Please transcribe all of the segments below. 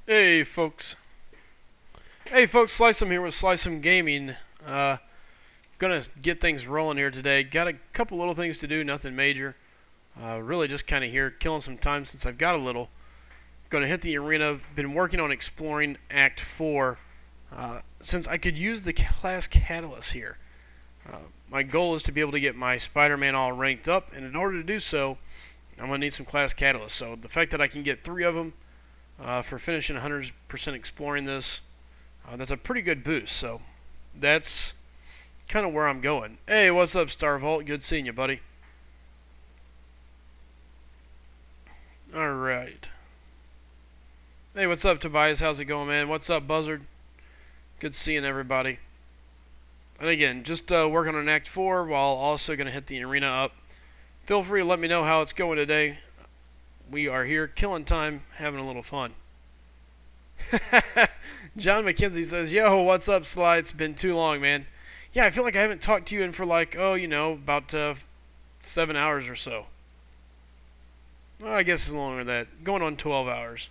Hey folks. Hey folks, Slycem here with SlycemGaming. Gonna get things rolling here today. Got a couple little things to do, nothing major. Really just kind of here, killing some time since I've got a little. Gonna hit the arena. Been working on exploring Act 4 since I could use the class catalyst here. My goal is to be able to get my Spider-Man all ranked up, and in order to do so, I'm gonna need some class catalysts. So the fact that I can get 3 of them for finishing 100% exploring this, that's a pretty good boost. So that's kind of where I'm going. Hey, what's up, Starvault? Good seeing you, buddy. All right. Hey, what's up, Tobias? How's it going, man? What's up, Buzzard? Good seeing everybody. And again, just working on Act 4 while also going to hit the arena up. Feel free to let me know how it's going today. We are here killing time, having a little fun. John McKenzie says, yo, what's up, Sly? It's been too long, man. Yeah, I feel like I haven't talked to you in for like, about 7 hours or so. Well, I guess it's longer than that. Going on 12 hours.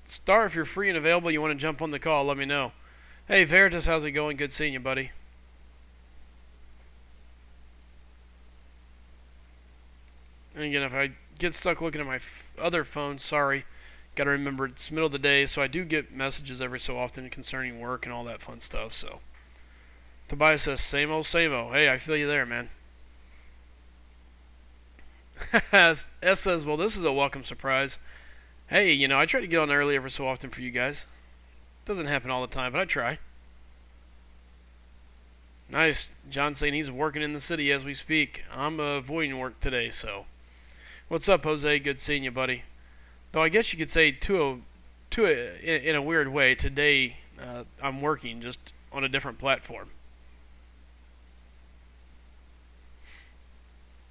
Star, if you're free and available, you want to jump on the call, let me know. Hey, Veritas, how's it going? Good seeing you, buddy. And again, if I get stuck looking at my other phone, sorry. Got to remember it's middle of the day, so I do get messages every so often concerning work and all that fun stuff. So Tobias says, same old, same old. Hey, I feel you there, man. S says, well, this is a welcome surprise. Hey, I try to get on early every so often for you guys. Doesn't happen all the time, but I try. Nice. John saying he's working in the city as we speak. I'm avoiding work today, so. What's up, Jose? Good seeing you, buddy. Though I guess you could say in a weird way, today I'm working just on a different platform.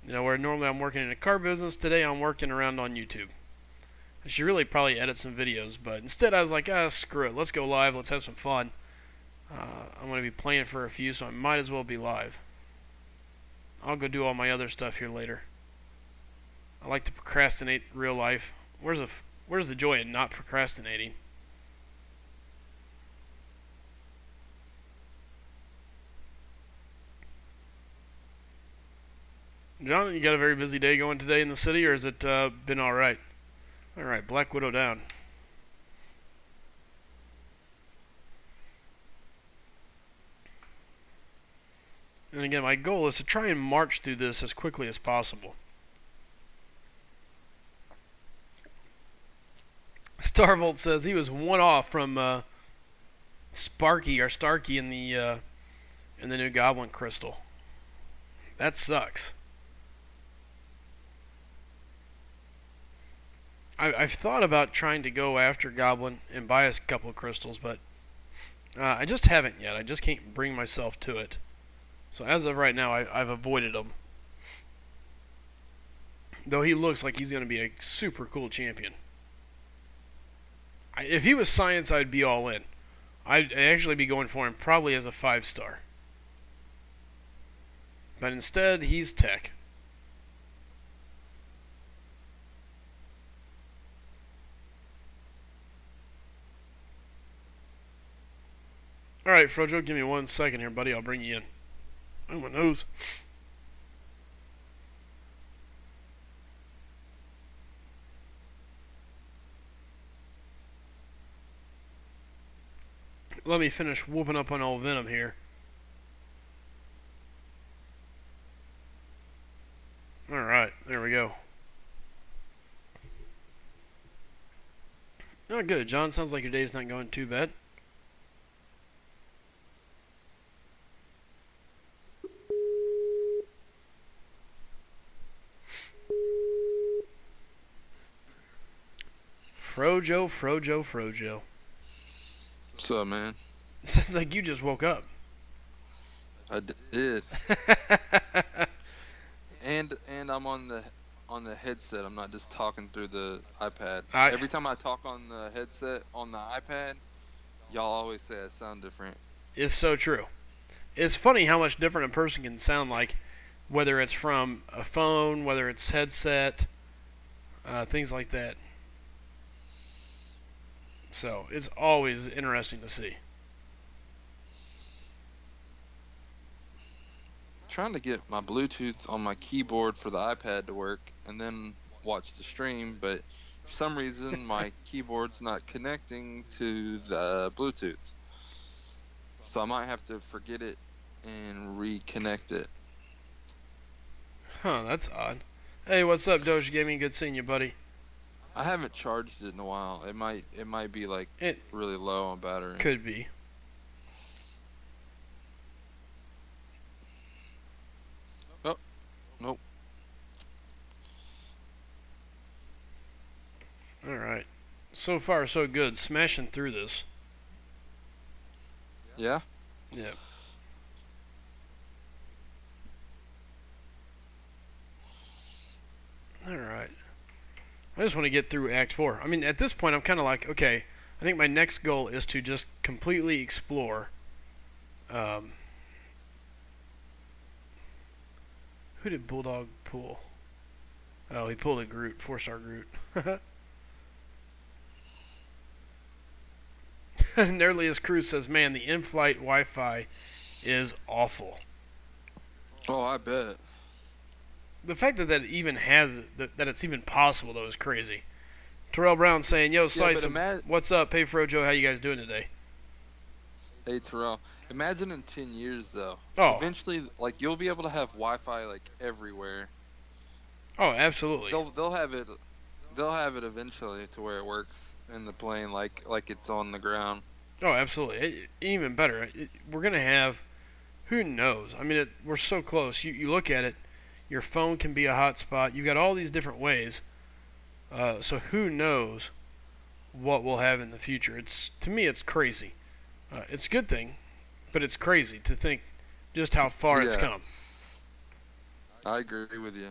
Where normally I'm working in a car business, today I'm working around on YouTube. I should really probably edit some videos, but instead I was like, screw it. Let's go live. Let's have some fun. I'm going to be playing for a few, so I might as well be live. I'll go do all my other stuff here later. I like to procrastinate real life. Where's the joy in not procrastinating? John, you got a very busy day going today in the city, or has it been alright? Alright, Black Widow down. And again, my goal is to try and march through this as quickly as possible. Starvolt says he was one off from Sparky or Starky in the new Goblin Crystal. That sucks. I've thought about trying to go after Goblin and buy a couple of crystals, but I just haven't yet. I just can't bring myself to it. So as of right now, I've avoided him. Though he looks like he's going to be a super cool champion. If he was science, I'd be all in. I'd actually be going for him probably as a 5-star. But instead, he's tech. Alright, Frojo, give me 1 second here, buddy. I'll bring you in. Oh, my nose. Let me finish whooping up on old Venom here. Alright, there we go. Oh, good. John, sounds like your day's not going too bad. Frojo. What's up, man? Sounds like you just woke up. I did. and I'm on the headset. I'm not just talking through the iPad. Every time I talk on the headset on the iPad, y'all always say I sound different. It's so true. It's funny how much different a person can sound like, whether it's from a phone, whether it's headset. things like that. So it's always interesting to see. Trying to get my Bluetooth on my keyboard for the iPad to work and then watch the stream, but for some reason my keyboard's not connecting to the Bluetooth. So I might have to forget it and reconnect it. Huh, that's odd. Hey, what's up, Doge Gaming? Good seeing you, buddy. I haven't charged it in a while. It might be like It really low on battery. could be. Oh, nope. Alright. So far, so good. Smashing through this. Yeah? Yeah. Alright. I just want to get through Act 4. I mean, at this point, I'm kind of like, okay, I think my next goal is to just completely explore. Who did Bulldog pull? Oh, he pulled a Groot, 4-star Groot. Nerdliest Cruz says, man, the in-flight Wi-Fi is awful. Oh, I bet. The fact that even has that it's even possible though is crazy. Terrell Brown saying, "Yo, Slice, what's up? Hey, Frojo, how you guys doing today?" Hey, Terrell. Imagine in 10 years though. Oh, eventually, like you'll be able to have Wi-Fi like everywhere. Oh, absolutely. They'll have it. They'll have it eventually to where it works in the plane, like it's on the ground. Oh, absolutely. Even better. We're gonna have. Who knows? I mean, we're so close. You look at it. Your phone can be a hotspot. You've got all these different ways. So who knows what we'll have in the future? To me, it's crazy. It's a good thing, but it's crazy to think just how far it's come. I agree with you.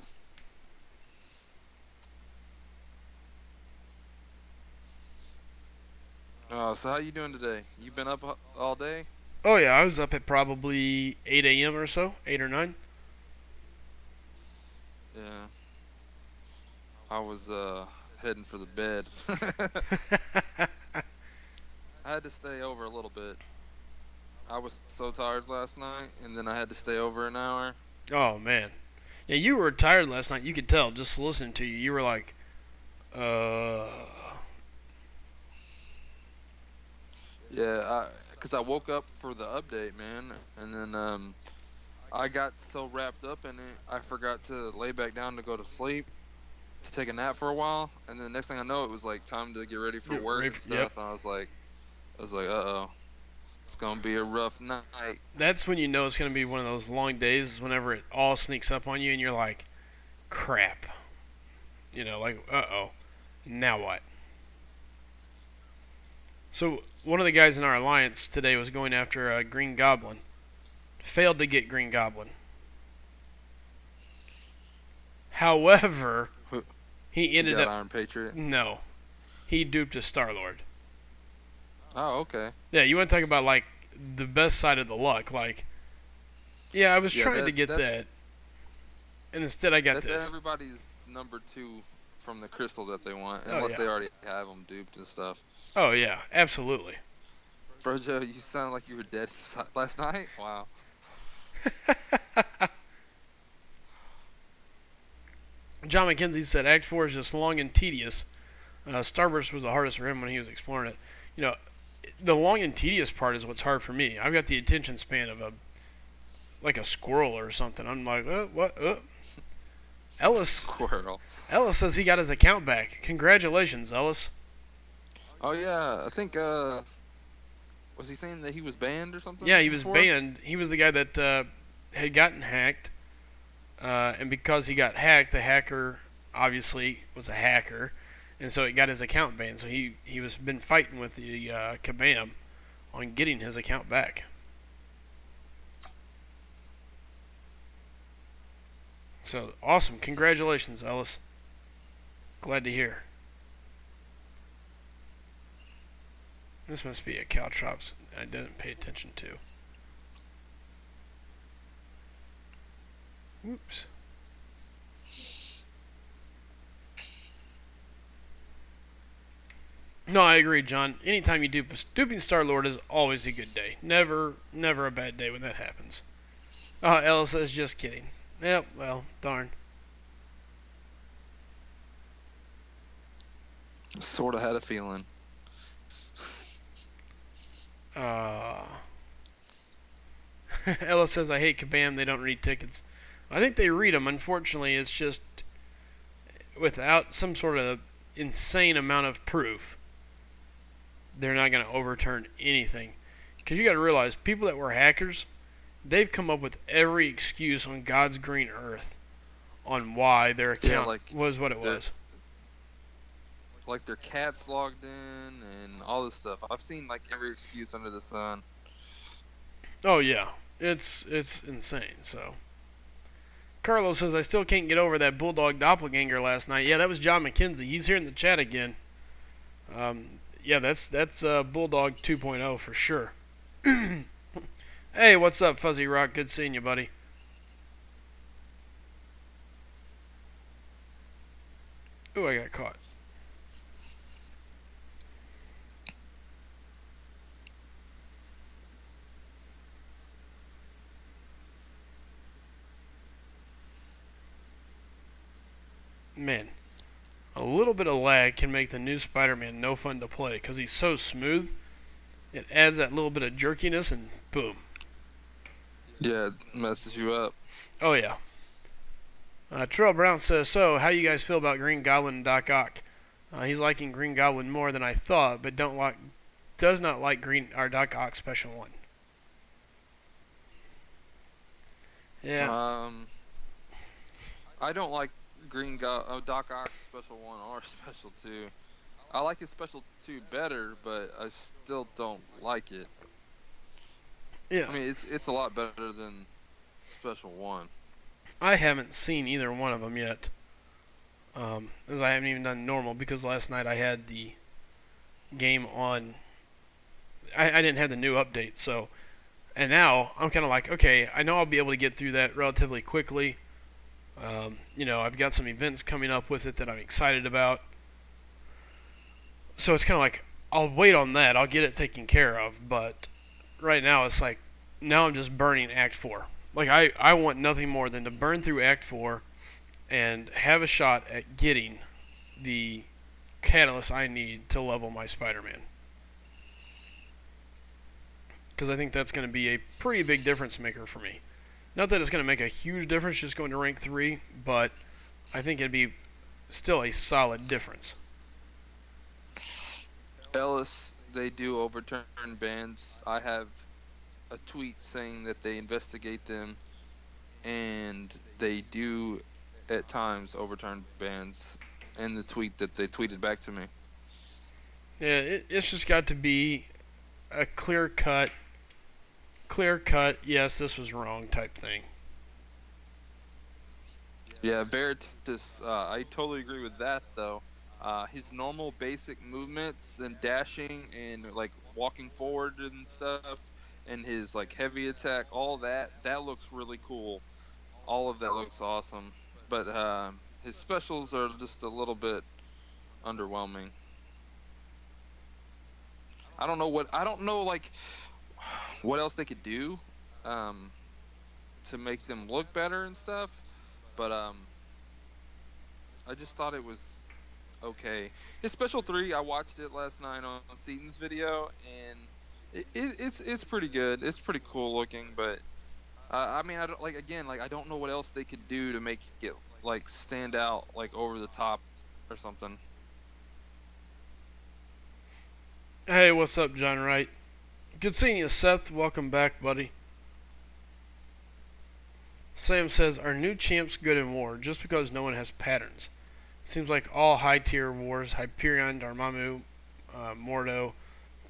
So how you doing today? You been up all day? Oh yeah, I was up at probably 8 a.m. or so, 8 or 9. Yeah. I was heading for the bed. I had to stay over a little bit. I was so tired last night, and then I had to stay over an hour. Oh man, yeah, you were tired last night. You could tell just listening to you. You were like, Yeah, because I woke up for the update, man, and then I got so wrapped up in it, I forgot to lay back down to go to sleep, to take a nap for a while, and then the next thing I know, it was like time to get ready for work and stuff. Yep. And I was like, uh-oh, it's gonna be a rough night. That's when you know it's gonna be one of those long days. Whenever it all sneaks up on you, and you're like, crap. Like, uh-oh, now what? So one of the guys in our alliance today was going after a Green Goblin. Failed to get Green Goblin. However, he ended up Iron Patriot. No, he duped a Star-Lord. Oh, okay. Yeah, you want to talk about like the best side of the luck? Like, yeah, I was trying to get that, and instead I got this. That's everybody's number 2 from the crystal that they want, unless they already have them duped and stuff. Oh yeah, absolutely. Frojo, you sounded like you were dead last night. Wow. John McKenzie said Act 4 is just long and tedious. Starburst was the hardest for him when he was exploring it. The long and tedious part is what's hard for me. I've got the attention span of a squirrel or something. I'm like, what? Ellis. Squirrel. Ellis says he got his account back. Congratulations, Ellis. Oh yeah, I think was he saying that he was banned or something? Yeah, he was banned. He was the guy that had gotten hacked, and because he got hacked, the hacker obviously was a hacker, and so it got his account banned. So he was been fighting with the Kabam on getting his account back. So awesome! Congratulations, Ellis. Glad to hear. This must be a Caltrops I didn't pay attention to. Whoops. No, I agree, John. Anytime you dupe a duping Star Lord is always a good day. Never a bad day when that happens. Ella says, just kidding. Yep, well, darn. Sort of had a feeling. Ella says, I hate Kabam, they don't read tickets. I think they read them. Unfortunately, it's just without some sort of insane amount of proof, they're not going to overturn anything. Because you got to realize, people that were hackers, they've come up with every excuse on God's green earth on why their account was what it was. Like their cat's logged in and all this stuff. I've seen like every excuse under the sun. Oh yeah, it's insane. So Carlos says, I still can't get over that Bulldog doppelganger last night. Yeah, that was John McKenzie. He's here in the chat again. Yeah, that's Bulldog 2.0 for sure. Hey, what's up, Fuzzy Rock? Good seeing you, buddy. Ooh, I got caught. Man, a little bit of lag can make the new Spider-Man no fun to play because he's so smooth. It adds that little bit of jerkiness and boom. Yeah, it messes you up. Oh, yeah. Terrell Brown says, so, how you guys feel about Green Goblin and Doc Ock? He's liking Green Goblin more than I thought, but does not like Doc Ock Special 1. Yeah. I don't like Doc Ock Special 1 or Special 2. I like his Special 2 better, but I still don't like it. Yeah. I mean, it's a lot better than Special 1. I haven't seen either one of them yet. As I haven't even done normal because last night I had the game on. I didn't have the new update, so. And now I'm kind of like, okay, I know I'll be able to get through that relatively quickly. I've got some events coming up with it that I'm excited about. So it's kind of like, I'll wait on that. I'll get it taken care of. But right now it's like, now I'm just burning Act 4. Like, I want nothing more than to burn through Act 4 and have a shot at getting the catalyst I need to level my Spider-Man. Because I think that's going to be a pretty big difference maker for me. Not that it's going to make a huge difference just going to rank 3, but I think it'd be still a solid difference. Ellis, they do overturn bans. I have a tweet saying that they investigate them, and they do at times overturn bans in the tweet that they tweeted back to me. Yeah, it's just got to be a clear cut, yes, this was wrong type thing. Yeah, Veritas, I totally agree with that, though. His normal basic movements and dashing and, like, walking forward and stuff, and his, like, heavy attack, all that looks really cool. All of that looks awesome. But his specials are just a little bit underwhelming. I don't know, like, what else they could do to make them look better and stuff, but I just thought it was okay. His Special 3, I watched it last night on Seaton's video, and it's pretty good. It's pretty cool looking, but I mean, I don't know what else they could do to make it like stand out, like over the top or something. Hey, what's up, John Wright? Good seeing you, Seth. Welcome back, buddy. Sam says, are new champs good in war just because no one has patterns? Seems like all high-tier wars, Hyperion, Dormammu, Mordo,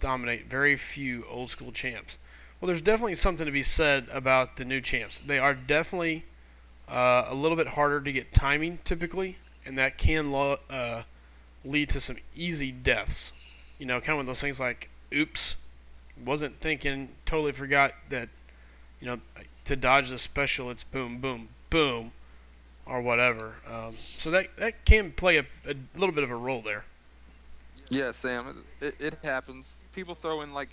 dominate. Very few old-school champs. Well, there's definitely something to be said about the new champs. They are definitely a little bit harder to get timing, typically, and that can lead to some easy deaths. You know, kind of one of those things like, oops, wasn't thinking, totally forgot that, you know, to dodge the special, it's boom, boom, boom, or whatever. So that can play a little bit of a role there. Yeah, Sam, it happens. People throw in like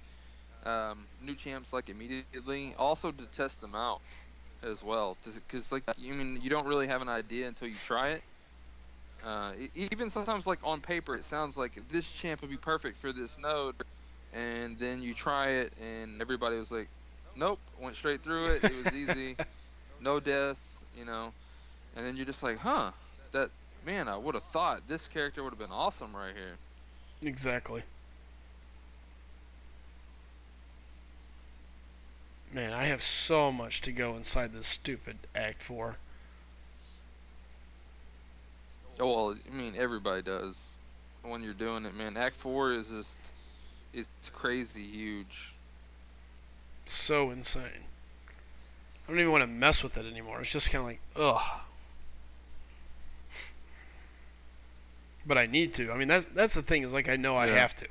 new champs like immediately, also to test them out as well, because like you mean you don't really have an idea until you try it. Even sometimes like on paper it sounds like this champ would be perfect for this node, and then you try it and everybody was like, nope, went straight through it. It was easy, no deaths, and then you're just like, huh, that man, I would have thought this character would have been awesome right here. Exactly. Man, I have so much to go inside this stupid Act 4. Oh well, I mean everybody does when you're doing it, man. Act 4 is just it's crazy huge. So insane. I don't even want to mess with it anymore. It's just kind of like, ugh. But I need to. I mean, that's the thing is like I know I Yeah. have to.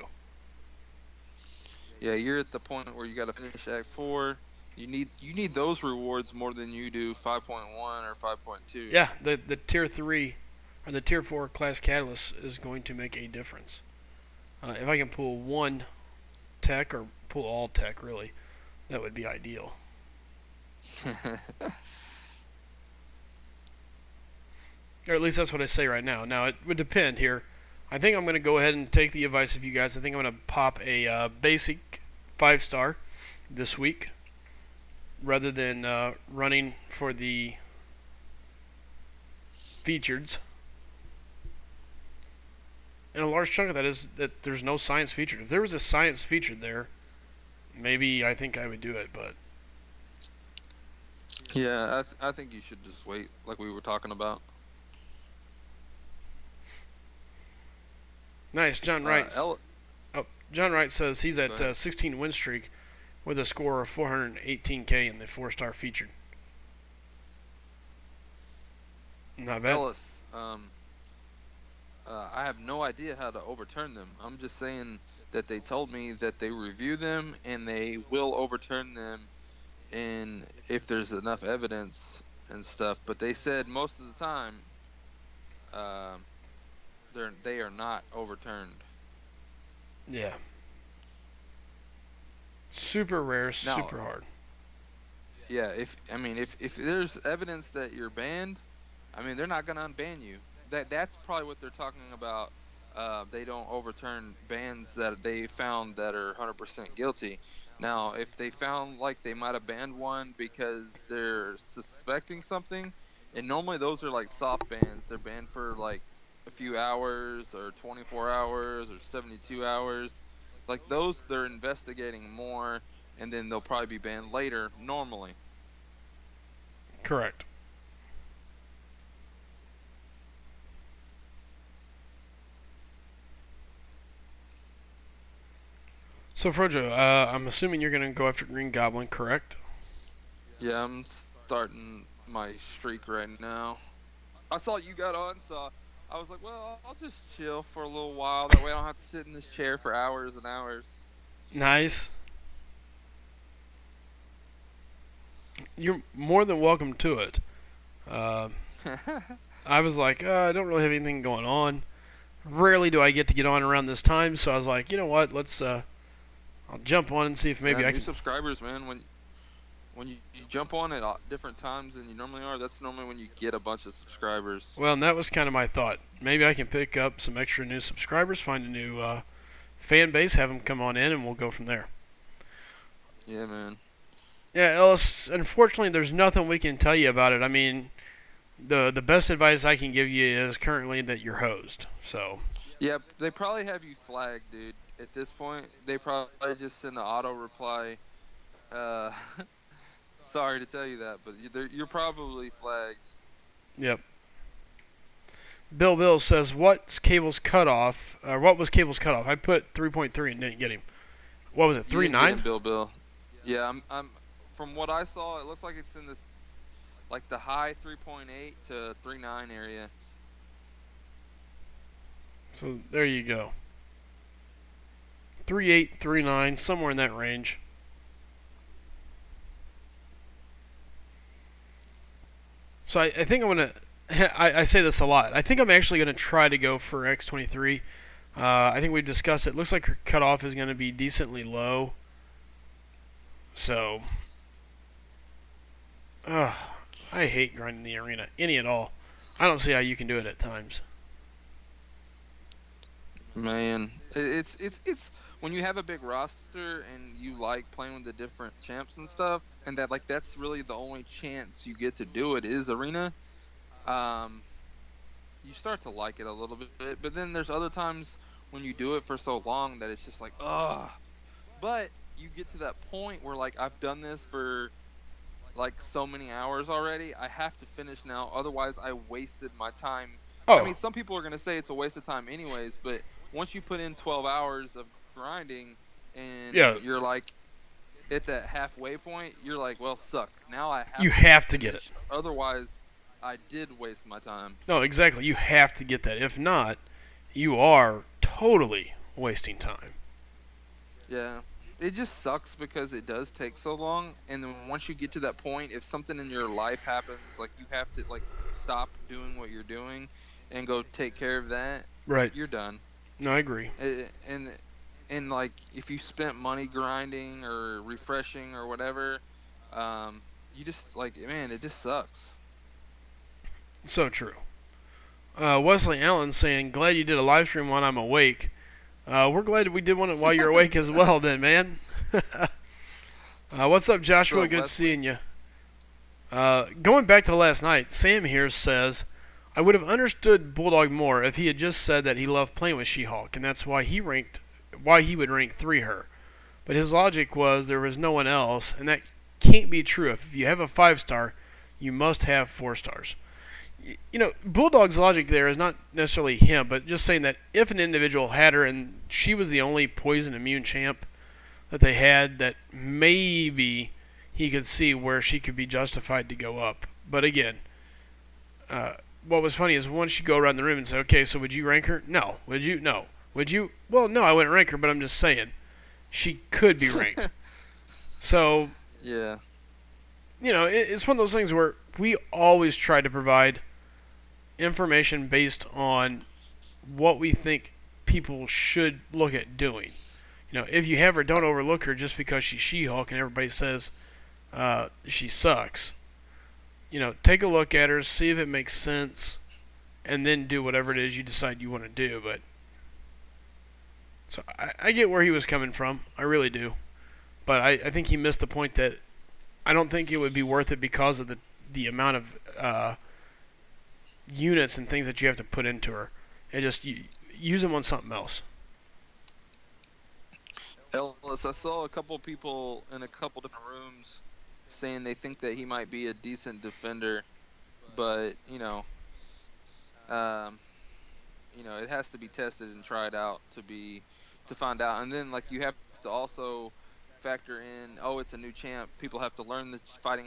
Yeah, you're at the point where you got to finish Act 4. You need those rewards more than you do 5.1 or 5.2. Yeah, the tier 3 or the tier 4 class catalyst is going to make a difference. If I can pull one tech or pull all tech, really, that would be ideal. Or at least that's what I say right now. Now, it would depend here. I think I'm going to go ahead and take the advice of you guys. I think I'm going to pop a basic 5-star this week rather than running for the featureds. And a large chunk of that is that there's no science featured. If there was a science featured there, maybe I think I would do it, but Yeah, I think you should just wait, like we were talking about. nice. John Wright. El- Oh, John Wright says he's Go at ahead. 16 win streak with a score of 418K in the 4-star featured. Not bad. Ellis, I have no idea how to overturn them. I'm just saying that they told me that they review them and they will overturn them, and if there's enough evidence and stuff. But they said most of the time, um, they are not overturned. Yeah. Super rare, Now, super hard. yeah, if there's evidence that you're banned, I mean they're not gonna unban you. That's probably what they're talking about. They don't overturn bans that they found that are 100% guilty. Now, if they found like they might have banned one because they're suspecting something, and normally those are like soft bans. They're banned for like a few hours or 24 hours or 72 hours. Like those, they're investigating more, and then they'll probably be banned later normally. Correct. So, Frojo, I'm assuming you're going to go after Green Goblin, correct? Yeah, I'm starting my streak right now. I saw you got on, so I was like, well, I'll just chill for a little while. That way I don't have to sit in this chair for hours and hours. Nice. You're more than welcome to it. Uh, I was like, I don't really have anything going on. Rarely do I get to get on around this time, so I was like, you know what? I'll jump on and see if Yeah, maybe I new can. subscribers, man. When you jump on at different times than you normally are, that's normally when you get a bunch of subscribers. Well, and that was kind of my thought. Maybe I can pick up some extra new subscribers, find a new fan base, have them come on in, and we'll go from there. Yeah, man. Yeah, Ellis. Unfortunately, there's nothing we can tell you about it. I mean, the best advice I can give you is currently that you're hosed. So Yeah, they probably have you flagged, dude. At this point, they probably just send an auto reply. Uh, sorry to tell you that, but you're probably flagged. yep. Bill says, "What's Cable's cutoff? Or what was Cable's cutoff? I put 3.3 and didn't get him. What was it? You Three didn't get nine? him, Bill. Yeah, I'm. From what I saw, it looks like it's in the like the high 3.8 to 3.9 area. So there you go. 3.8, 3.9, somewhere in that range. So I think I'm gonna. I say this a lot. I think I'm actually gonna try to go for X23, I think we've discussed it. Looks like her cutoff is going to be decently low. So, uh, I hate grinding the arena, any at all. I don't see how you can do it at times. Man, it's when you have a big roster and you like playing with the different champs and stuff, and that's really the only chance you get to do it is arena. Um, you start to like it a little bit, but then there's other times when you do it for so long that it's just like, ugh. But you get to that point where like I've done this for like so many hours already. I have to finish now, otherwise I wasted my time. I mean, Oh, some people are going to say it's a waste of time anyways, but once you put in 12 hours of grinding and yeah, you're like at that halfway point, you're like, well, suck. Now I you have to have to get it. finish. Otherwise, I did waste my time. No, exactly. You have to get that. If not, you are totally wasting time. Yeah. It just sucks because it does take so long, and then once you get to that point, if something in your life happens, like you have to like stop doing what you're doing and go take care of that, Right. you're done. No, I agree. And like if you spent money grinding or refreshing or whatever, you just like, man, it just sucks. So true. Wesley Allen saying, "Glad you did a live stream while I'm awake." We're glad we did one while you're awake as well, then, man. What's up, What's Joshua? up, Good Wesley? seeing you. Going back to last night, Sam here says, "I would have understood Bulldog more if he had just said that he loved playing with She-Hulk, and that's why he would rank three her. But his logic was there was no one else, and that can't be true. If you have a 5-star, you must have 4 stars." Bulldog's logic there is not necessarily him, but just saying that if an individual had her and she was the only poison immune champ that they had, that maybe he could see where she could be justified to go up. But again, what was funny is once you go around the room and say, okay, so would you rank her? No. Would you? No. Would you? Well, no, I wouldn't rank her, but I'm just saying she could be ranked. So, Yeah. it's one of those things where we always try to provide information based on what we think people should look at doing. If you have her, don't overlook her just because she's She-Hulk and everybody says she sucks. Take a look at her, see if it makes sense, and then do whatever it is you decide you want to do. But so I get where he was coming from. I really do. But I think he missed the point that I don't think it would be worth it because of the amount of units and things that you have to put into her. And just use them on something else. Ellis, I saw a couple people in a couple different rooms saying they think that he might be a decent defender, but um, it has to be tested and tried out to find out. And then like you have to also factor in, oh, it's a new champ. People have to learn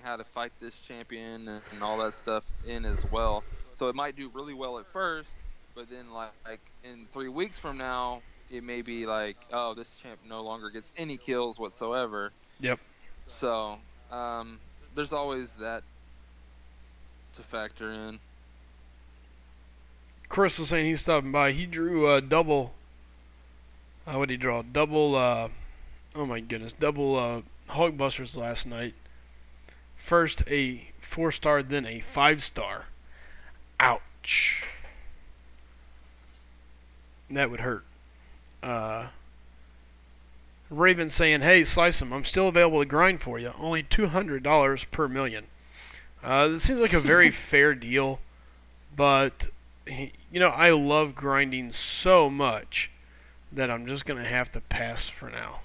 how to fight this champion and all that stuff in as well. So it might do really well at first, but then like in 3 weeks from now, it may be like, oh, this champ no longer gets any kills whatsoever. Yep. So there's always that to factor in. Chris was saying he's stopping by. He drew a double. What did he draw? Double. Oh my goodness, double Hulkbusters last night. First a 4-star, then a 5-star. Ouch. That would hurt. Raven saying, "Hey, Slycem, I'm still available to grind for you. Only $200 per million." This seems like a very fair deal, but I love grinding so much that I'm just gonna have to pass for now.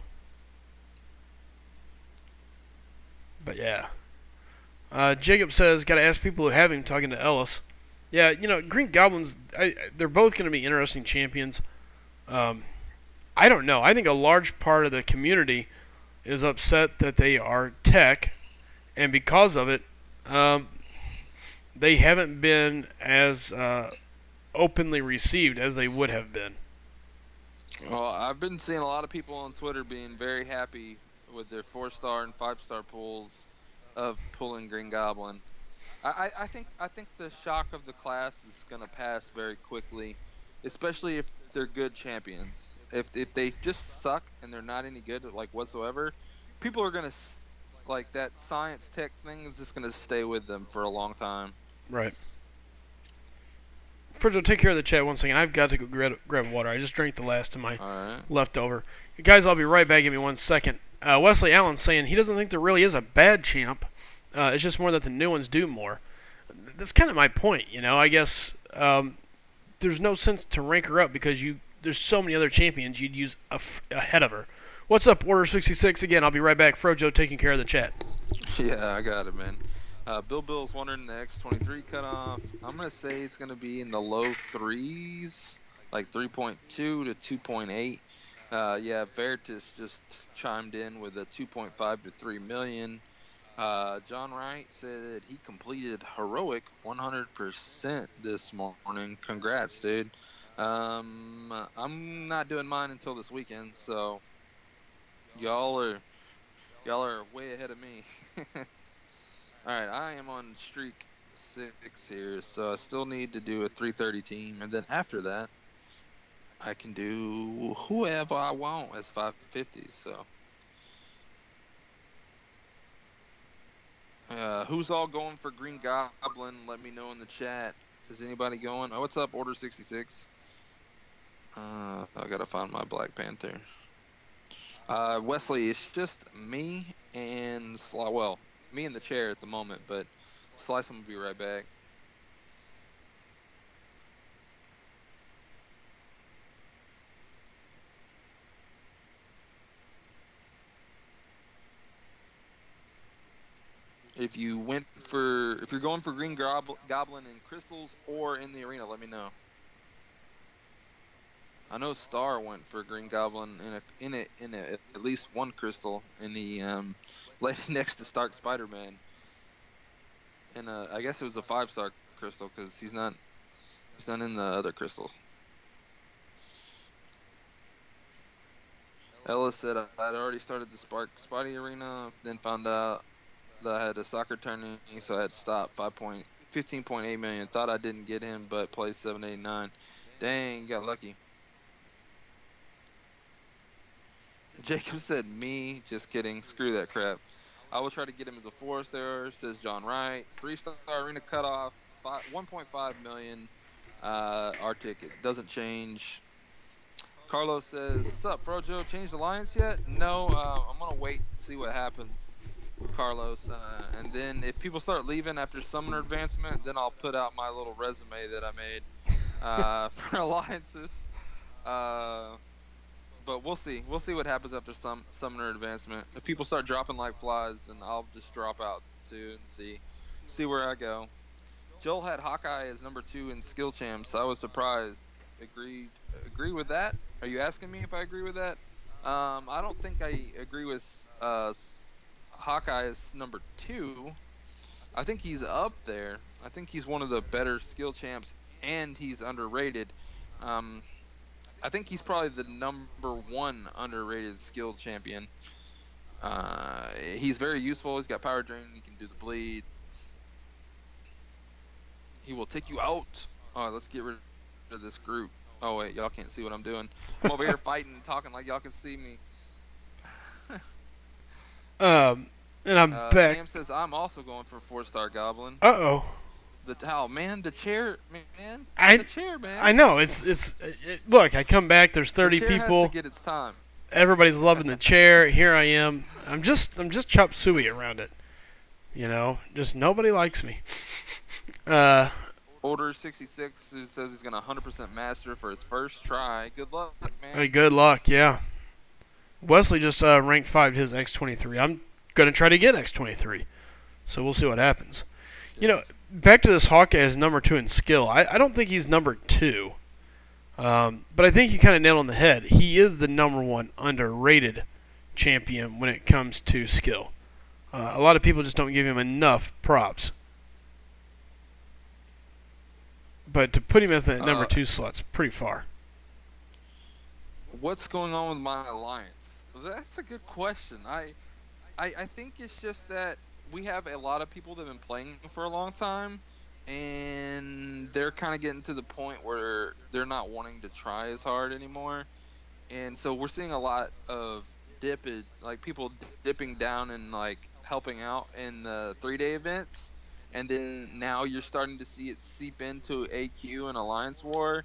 But yeah, Jacob says, "Got to ask people who have him." Talking to Ellis. Yeah, Green Goblins. They're both going to be interesting champions. I don't know. I think a large part of the community is upset that they are tech, and because of it, they haven't been as openly received as they would have been. Well, I've been seeing a lot of people on Twitter being very happy with their 4-star and 5-star pulls of pulling Green Goblin. I think the shock of the class is going to pass very quickly, especially if they're good champions. If they just suck and they're not any good like whatsoever, people are gonna like that science tech thing is just gonna stay with them for a long time. Right. Fridge, take care of the chat one second. I've got to go grab water. I just drank the last of my All right. leftover. Guys, I'll be right back. Give me 1 second. Wesley Allen's saying he doesn't think there really is a bad champ. It's just more that the new ones do more. That's kind of my point, you know. I guess there's no sense to rank her up because there's so many other champions you'd use ahead of her. What's up, Order 66? Again, I'll be right back. Frojo taking care of the chat. Yeah, I got it, man. Bill's wondering the X23 cutoff. I'm gonna say it's gonna be in the low threes, like 3.2 to 2.8. Yeah, Veritas just chimed in with a 2.5 to 3 million. John Wright said he completed heroic 100% this morning. Congrats, dude. I'm not doing mine until this weekend, so y'all are way ahead of me. All right, I am on streak 6 here, so I still need to do a 330 team, and then after that, I can do whoever I want as 550s. So, who's all going for Green Goblin? Let me know in the chat. Is anybody going? Oh, what's up, Order 66? I gotta find my Black Panther. Wesley, it's just me and me in the chair at the moment, but Slycem will be right back. If you're going for Green Goblin in crystals or in the arena, let me know. I know Star went for Green Goblin in at least one crystal in the lady next to Stark Spider-Man. And I guess it was a 5-star crystal because he's not in the other crystal. Ellis said I'd already started the Spidey arena, then found out that I had a soccer tournament, so I had to stop. 15.8 million. Thought I didn't get him, but played 789. Dang, you got lucky. Jacob said me. Just kidding. Screw that crap. I will try to get him as a 4-star, says John Wright. 3-star arena cutoff, 1.5 million. Our ticket doesn't change. Carlos says, sup, Frojo, changed alliance yet? No, I'm going to wait and see what happens with Carlos. And then if people start leaving after Summoner Advancement, then I'll put out my little resume that I made for alliances. But we'll see. We'll see what happens after Summoner Advancement. If people start dropping like flies, then I'll just drop out too and see where I go. Joel had Hawkeye as number 2 in skill champs. I was surprised. Agree with that? Are you asking me if I agree with that? I don't think I agree with Hawkeye as number 2. I think he's up there. I think he's one of the better skill champs, and he's underrated. I think he's probably the number 1 underrated skill champion. He's very useful. He's got power drain. He can do the bleeds. He will take you out. All right, let's get rid of this group. Oh wait, y'all can't see what I'm doing. I'm over here fighting and talking like y'all can see me. And I'm back. Cam says I'm also going for 4-star Goblin. Uh-oh. The chair, man. The chair, man. I know. Look, I come back, there's 30 the chair people. Has to get its time. Everybody's loving the chair. Here I am. I'm just chop suey around it. You know, just nobody likes me. Order 66 says he's going to 100% master for his first try. Good luck, man. Hey, good luck, yeah. Wesley just ranked 5 his X23. I'm going to try to get X23. So we'll see what happens. You know, back to this Hawkeye as number 2 in skill. I don't think he's number 2. But I think you kind of nailed it on the head. He is the number 1 underrated champion when it comes to skill. A lot of people just don't give him enough props. But to put him as that number 2 slot's pretty far. What's going on with my alliance? That's a good question. I think it's just that we have a lot of people that have been playing for a long time, and they're kind of getting to the point where they're not wanting to try as hard anymore. And so we're seeing a lot of like people dipping down and like helping out in the 3-day events, and then now you're starting to see it seep into AQ and Alliance War,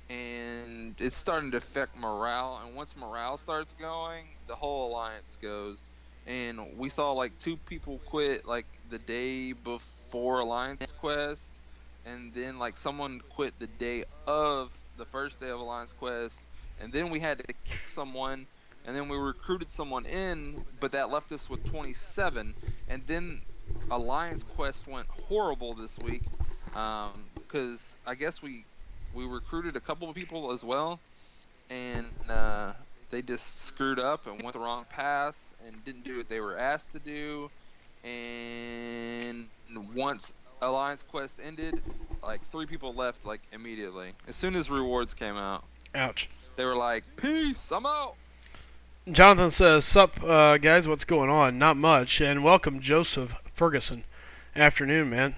and it's starting to affect morale. And once morale starts going, the whole alliance goes. And we saw like 2 people quit like the day before Alliance Quest, and then like someone quit the day of the first day of Alliance Quest, and then we had to kick someone, and then we recruited someone in, but that left us with 27. And then Alliance Quest went horrible this week, because I guess we recruited a couple of people as well, and they just screwed up and went the wrong path and didn't do what they were asked to do. And once Alliance Quest ended, like 3 people left like immediately. As soon as rewards came out, Ouch. they were like, "Peace, I'm out." Jonathan says, "Sup, guys? What's going on? Not much." And welcome, Joseph Ferguson. Afternoon, man.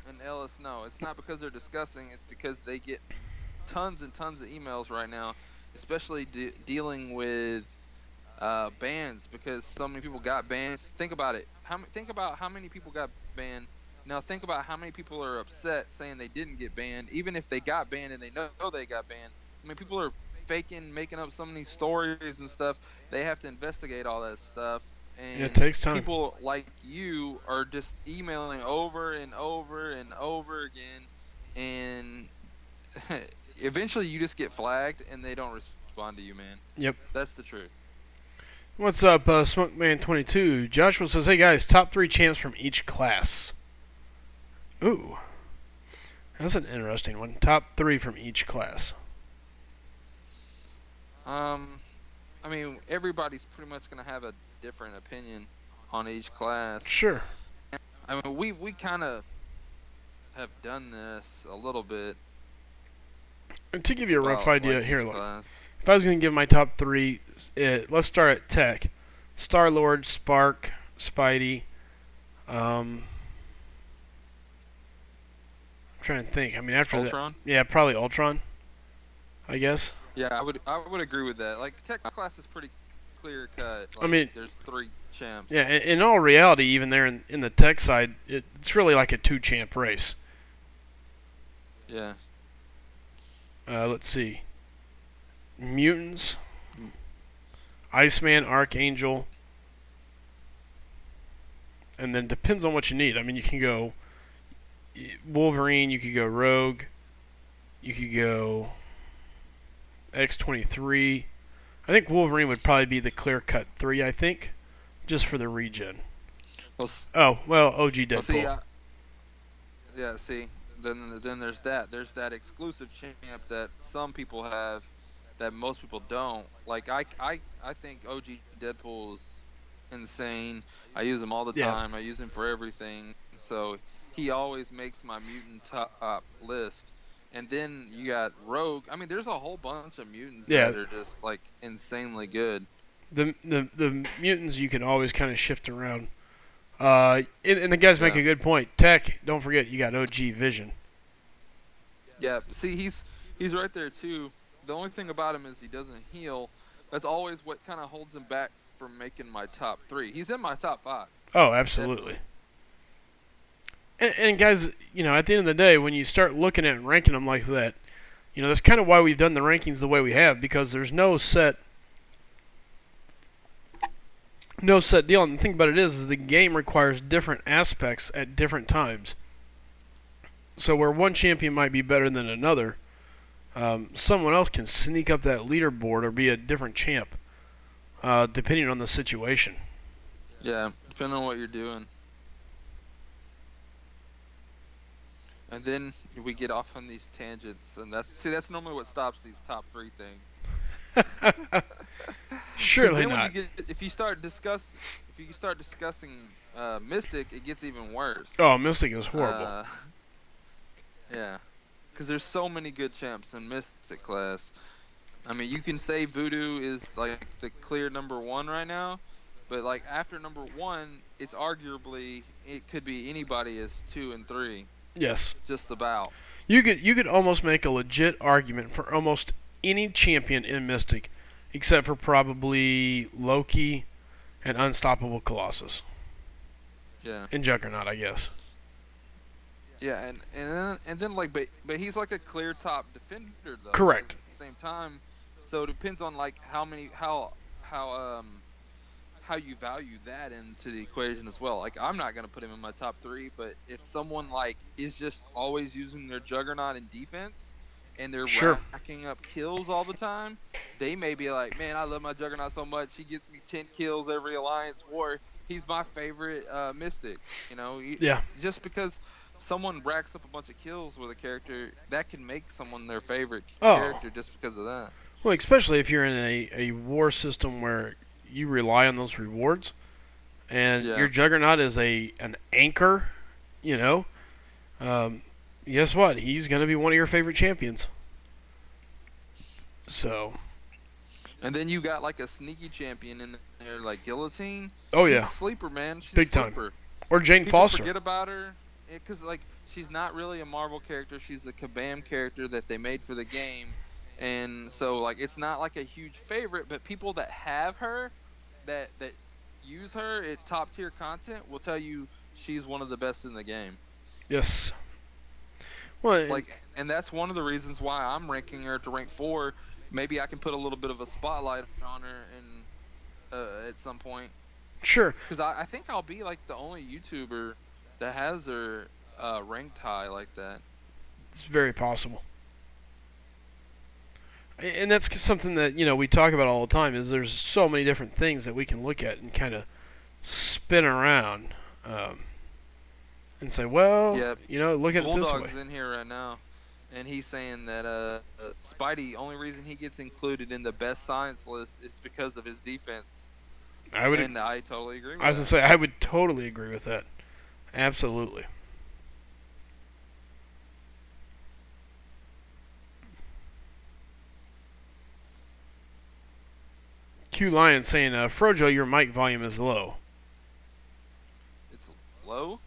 And Ellis, no, it's not because they're discussing. It's because they get tons and tons of emails right now, especially dealing with bans, because so many people got bans. Think about it. Think about how many people got banned. Now think about how many people are upset saying they didn't get banned, even if they got banned and they know they got banned. I mean, people are making up so many stories and stuff. They have to investigate all that stuff. And it takes time. People like you are just emailing over and over and over again, and eventually you just get flagged and they don't respond to you, man. Yep. That's the truth. What's up, SmokeMan22? Joshua says, "Hey guys, top 3 champs from each class." Ooh, that's an interesting one. Top 3 from each class. I mean, everybody's pretty much gonna have a different opinion on each class. Sure. I mean, we kind of have done this a little bit. And to give you a rough idea, like here, look. class. If I was going to give my top 3, let's start at Tech. Star-Lord, Spark, Spidey. I'm trying to think. I mean, after Ultron? that, yeah, probably Ultron, I guess. Yeah, I would agree with that. Like, Tech class is pretty clear cut. Like, I mean, there's 3 champs. Yeah, in all reality, even there in the Tech side, it's really like a 2-champ race. Yeah. Let's see. Mutants, Iceman, Archangel, and then depends on what you need. I mean, you can go Wolverine, you could go Rogue, you could go X-23. I think Wolverine would probably be the clear-cut 3, I think, just for the regen. Well, OG Deadpool. Well, see, yeah, see, then there's that. There's that exclusive champ that some people have that most people don't. Like, I think OG Deadpool is insane. I use him all the time. I use him for everything. So he always makes my mutant top list. And then you got Rogue. I mean, there's a whole bunch of mutants that are just like insanely good. The mutants you can always kind of shift around. And the guys make a good point. Tech, don't forget you got OG Vision. Yeah, see, he's right there too. The only thing about him is he doesn't heal. That's always what kind of holds him back from making my top 3. He's in my top 5. Oh, absolutely. And guys, you know, at the end of the day, when you start looking at and ranking them like that, you know, that's kind of why we've done the rankings the way we have, because there's no set deal. And the thing about it is the game requires different aspects at different times. So where one champion might be better than another, someone else can sneak up that leaderboard or be a different champ, depending on the situation. Yeah, depending on what you're doing. And then we get off on these tangents, and that's normally what stops these top 3 things. Surely not. If you start discussing Mystic, it gets even worse. Oh, Mystic is horrible. Yeah, because there's so many good champs in Mystic class. I mean, you can say Voodoo is like the clear number 1 right now, But like after number 1, it's arguably it could be anybody as 2 and 3, Yes. just about. You could almost make a legit argument for almost any champion in Mystic, except for probably Loki and Unstoppable Colossus Yeah. and Juggernaut, I guess. Yeah, and then like but he's like a clear top defender though. Correct. At the same time, so it depends on like how you value that into the equation as well. Like I'm not gonna put him in my top 3, but if someone like is just always using their Juggernaut in defense and they're Sure. racking up kills all the time, they may be like, man, I love my Juggernaut so much. He gets me 10 kills every alliance war. He's my favorite Mystic. Yeah. Just because someone racks up a bunch of kills with a character, that can make someone their favorite Oh. character just because of that. Well, especially if you're in a war system where you rely on those rewards, and Yeah. your Juggernaut is an anchor, you know, guess what? He's going to be one of your favorite champions. So, And then you got like a sneaky champion in there, like Guillotine. oh She's yeah, a sleeper, man. She's Big a time. sleeper. or Jane People Foster. forget about her because like she's not really a Marvel character. She's a Kabam character that they made for the game, and so like it's not like a huge favorite. But people that have her, that use her at top tier content, will tell you she's one of the best in the game. Yes. Well, And that's one of the reasons why I'm ranking her to rank 4. Maybe I can put a little bit of a spotlight on her at some point. sure. Because I think I'll be like the only YouTuber that has her ranked high like that. It's very possible. And that's something that, we talk about all the time, is there's so many different things that we can look at and kind of spin around and say, well, Yep. look at it this way. Bulldog's in here right now, and he's saying that Spidey, only reason he gets included in the best science list is because of his defense. And I totally agree with I was going to say, I would totally agree with that. Absolutely. Q Lion saying, Frojo, your mic volume is low. It's low?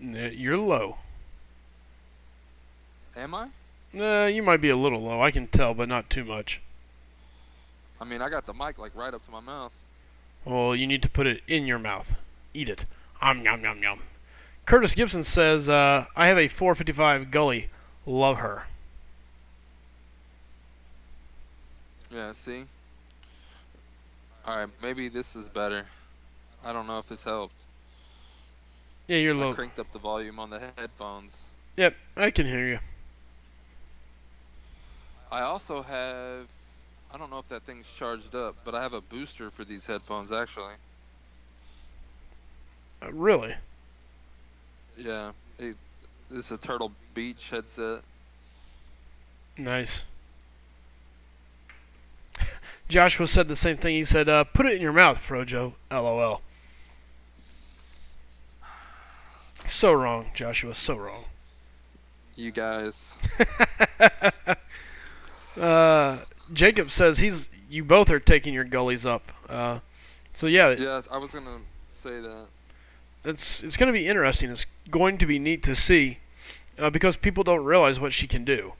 You're low. Am I? You might be a little low. I can tell, but not too much. I mean, I got the mic like right up to my mouth. Well, you need to put it in your mouth. Eat it. Yum, yum, yum. Curtis Gibson says, I have a 455 Gully. Love her. Yeah, see? Alright, maybe this is better. I don't know if this helped. Yeah, you're I low. cranked up the volume on the headphones. Yep, I can hear you. I also have... I don't know if that thing's charged up, but I have a booster for these headphones, actually. Really? Yeah. It's a Turtle Beach headset. Nice. Joshua said the same thing. He said, put it in your mouth, Frojo. LOL. So wrong, Joshua. So wrong. You guys. Jacob says you both are taking your gullies up. So yeah, Yeah, I was going to say that. it's going to be interesting. It's going to be neat to see because people don't realize what she can do.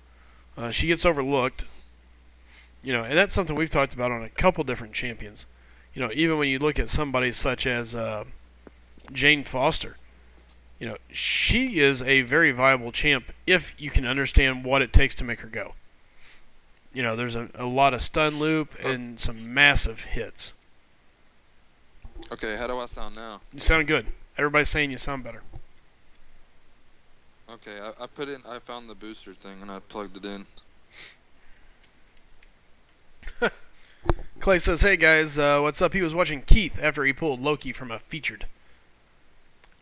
She gets overlooked. And that's something we've talked about on a couple different champions. Even when you look at somebody such as Jane Foster, she is a very viable champ if you can understand what it takes to make her go. There's a lot of stun loop and some massive hits. Okay, how do I sound now? You sound good. Everybody's saying you sound better. Okay, I found the booster thing and I plugged it in. Clay says, hey guys, what's up? He was watching Keith after he pulled Loki from a featured.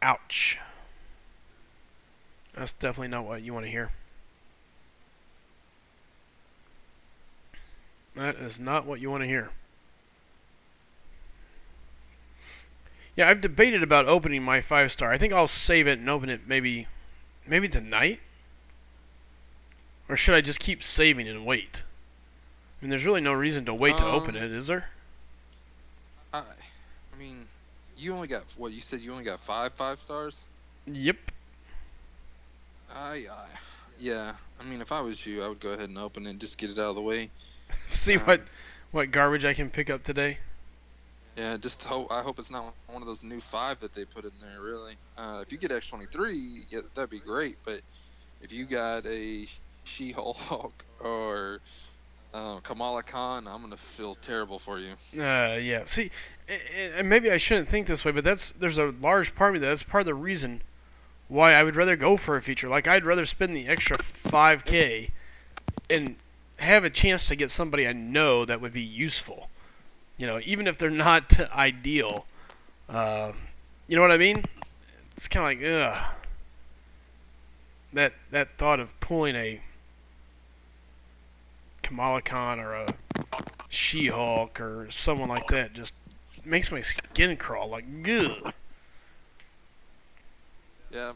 Ouch. That's definitely not what you want to hear. That is not what you want to hear. Yeah, I've debated about opening my 5-star. I think I'll save it and open it maybe tonight. Or should I just keep saving it and wait? I mean, there's really no reason to wait to open it, is there? I mean, you only got what you said. You only got five stars. Yep. I yeah. I mean, if I was you, I would go ahead and open it and just get it out of the way. See Um, what garbage I can pick up today. yeah, just hope. I hope it's not one of those new 5 that they put in there. Really, if you get X-23, yeah, that'd be great. But if you got a She-Hulk or Kamala Khan, I'm gonna feel terrible for you. Yeah. See, and maybe I shouldn't think this way, but there's a large part of me that's part of the reason why I would rather go for a feature. Like I'd rather spend the extra 5K and have a chance to get somebody I know that would be useful. You know, even if they're not ideal. You know what I mean? It's kind of like, ugh. That thought of pulling a Kamala Khan or a She-Hulk or someone like that just makes my skin crawl. Like, ugh. Yeah,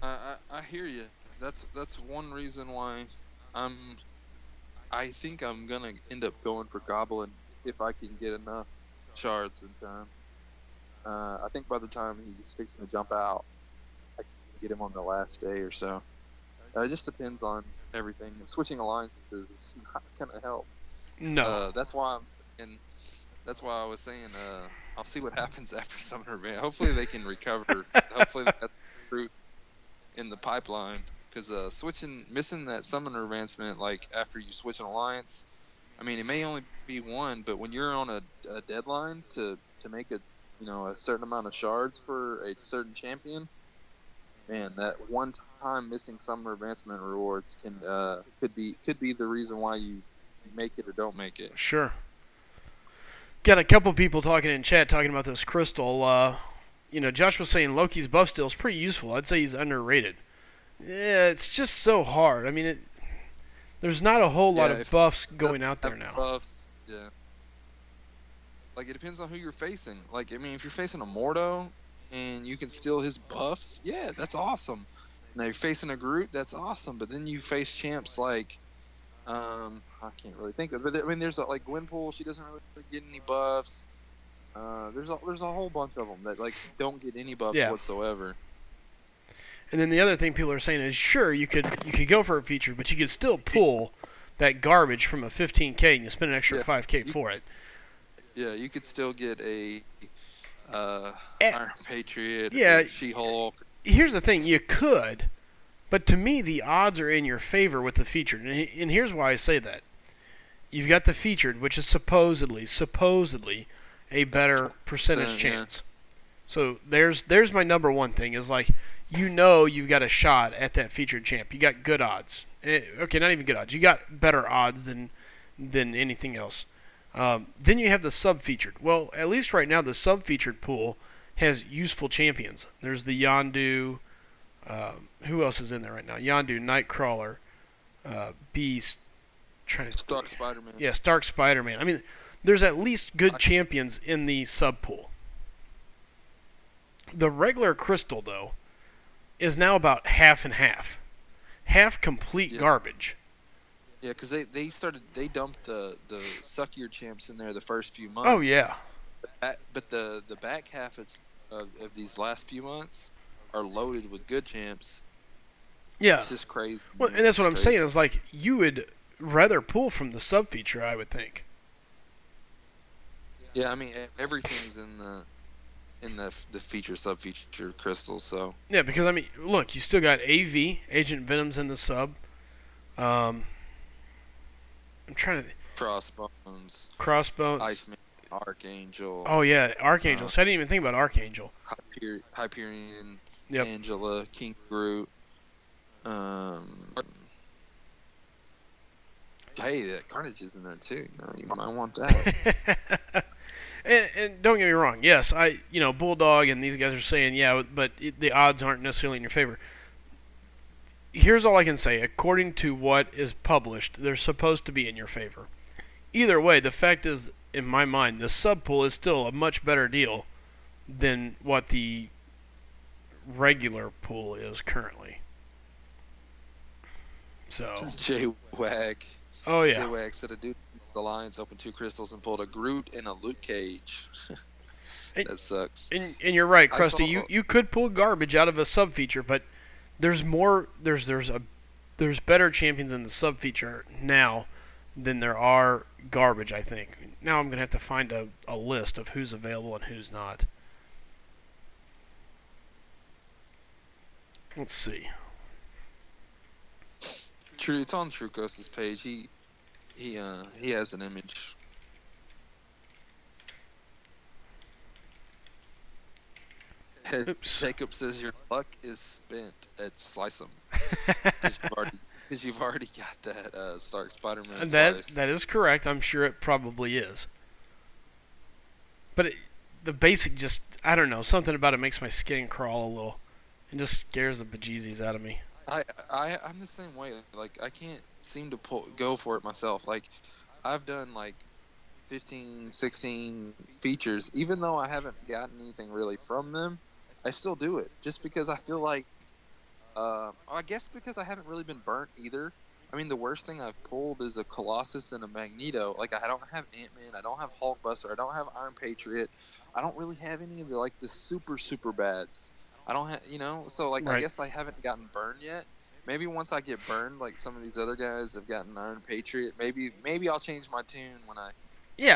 I hear you. That's one reason why I'm. I think I'm gonna end up going for Goblin if I can get enough shards in time. I think by the time he's fixing to jump out, I can get him on the last day or so. It just depends on everything. Switching alliances is not gonna help. No. That's why I'm saying. That's why I was saying. I'll see what happens after Summoner Van. Hopefully they can recover. Hopefully that's fruit in the pipeline. Because missing that Summoner advancement, like after you switch an alliance, I mean it may only be one, but when you're on a deadline to make a certain amount of shards for a certain champion, man, that one time missing Summoner advancement rewards could be the reason why you make it or don't make it. Sure. Got a couple people talking in chat talking about this crystal. Josh was saying Loki's buff steal is pretty useful. I'd say he's underrated. Yeah, it's just so hard. I mean, there's not a whole lot of buffs going out there now. Buffs, yeah. Like, it depends on who you're facing. Like, I mean, if you're facing a Mordo and you can steal his buffs, yeah, that's awesome. Now, you're facing a Groot, that's awesome. But then you face champs like, I can't really think of it. But, I mean, there's, like, Gwenpool, she doesn't really get any buffs. There's a whole bunch of them that, like, don't get any buffs whatsoever. And then the other thing people are saying is, sure, you could go for a feature, but you could still pull that garbage from a 15K and you spend an extra 5K for it. Yeah, you could still get a Iron Patriot, She-Hulk. Here's the thing, you could, but to me the odds are in your favor with the featured. And here's why I say that. You've got the featured, which is supposedly a better percentage chance. So there's my number one thing is like, you've got a shot at that featured champ. You got good odds. Okay, not even good odds. You got better odds than anything else. Then you have the sub-featured. Well, at least right now the sub-featured pool has useful champions. There's the Yondu. Who else is in there right now? Yondu, Nightcrawler, Beast. Stark Spider-Man. Yeah, Stark Spider-Man. I mean, there's at least good champions in the sub-pool. The regular crystal, though, is now about half and half. Half complete garbage. Yeah, because they dumped the suckier champs in there the first few months. Oh, yeah. But the back half of these last few months are loaded with good champs. Yeah. It's just crazy. Well, and that's what I'm saying is like you would rather pull from the sub feature, I would think. Yeah, I mean everything's in the feature sub feature crystal, so. Yeah, because I mean, look, you still got AV, Agent Venom's in the sub. I'm trying to. Crossbones. Iceman. Archangel. Oh yeah, Archangel. So I didn't even think about Archangel. Hyperion. Yep. Angela. King Groot. Hey, that Carnage is in there too. You might want that. and don't get me wrong. Yes, Bulldog and these guys are saying but the odds aren't necessarily in your favor. Here's all I can say. According to what is published, they're supposed to be in your favor. Either way, the fact is, in my mind, the sub pool is still a much better deal than what the regular pool is currently. So J-Wag. Oh yeah. J-Wag said a dude the Lions opened 2 crystals and pulled a Groot and a Luke Cage. And, That sucks. and you're right, I Krusty. saw. You could pull garbage out of a sub feature, but there's more. There's better champions in the sub feature now than there are garbage. I think. Now I'm gonna have to find a list of who's available and who's not. Let's see. True, it's on Trucos's page. He has an image. Oops. Jacob says your luck is spent at SlycemGaming because you've already got that Stark Spider-Man twice. That is correct. I'm sure it probably is. But the basic just, I don't know, something about it makes my skin crawl a little. It just scares the bejesus out of me. I'm the same way. Like, I can't seem to go for it myself. Like, I've done like 15, 16 features, even though I haven't gotten anything really from them. I still do it just because I feel like, I guess because I haven't really been burnt either. I mean, the worst thing I've pulled is a Colossus and a Magneto. Like, I don't have Ant-Man, I don't have Hulkbuster, I don't have Iron Patriot. I don't really have any of the super bads. I don't have, so like, Right. I guess I haven't gotten burned yet. Maybe once I get burned, like some of these other guys have gotten Iron Patriot, maybe I'll change my tune when I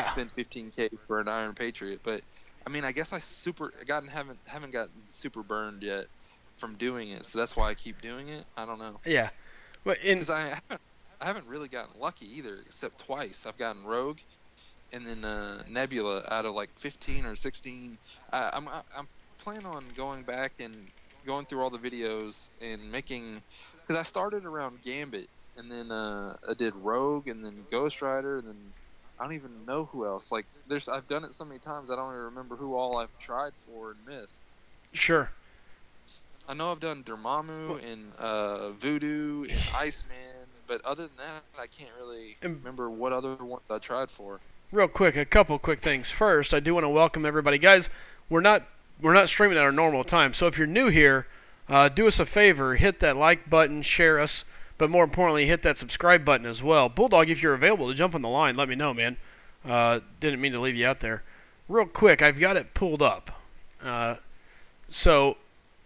spend 15K for an Iron Patriot. But I mean, I guess haven't gotten super burned yet from doing it, so that's why I keep doing it. I don't know. Yeah. But Because I haven't really gotten lucky either, except twice. I've gotten Rogue, and then Nebula out of like 15 or 16. I'm planning on going back and going through all the videos and making, because I started around Gambit, and then I did Rogue, and then Ghost Rider, and then I don't even know who else. Like, I've done it so many times I don't even remember who all I've tried for and missed. Sure. I know I've done Dormammu and Voodoo and Iceman, but other than that, I can't really remember what other ones I tried for. Real quick, a couple quick things. First, I do want to welcome everybody, guys. We're not streaming at our normal time, so if you're new here, do us a favor, hit that like button, share us, but more importantly, hit that subscribe button as well. Bulldog, if you're available to jump on the line, let me know, man. Didn't mean to leave you out there. Real quick, I've got it pulled up. So,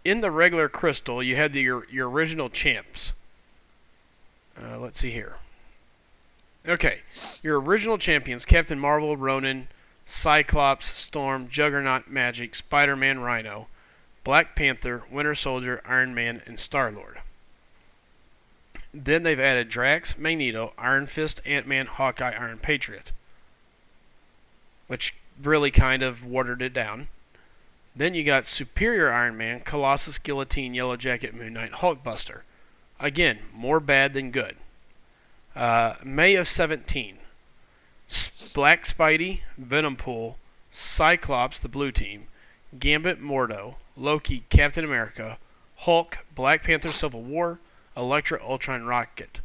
in the regular crystal, you had your original champs. Let's see here. Okay, your original champions, Captain Marvel, Ronan, Cyclops, Storm, Juggernaut, Magic, Spider-Man, Rhino, Black Panther, Winter Soldier, Iron Man, and Star-Lord. Then they've added Drax, Magneto, Iron Fist, Ant-Man, Hawkeye, Iron Patriot, which really kind of watered it down. Then you got Superior Iron Man, Colossus, Guillotine, Yellow Jacket, Moon Knight, Hulkbuster. Again, more bad than good. May of 17. Black Spidey, Venompool, Cyclops, the blue team, Gambit, Mordo, Loki, Captain America, Hulk, Black Panther, Civil War, Elektra, Ultron, Rocket.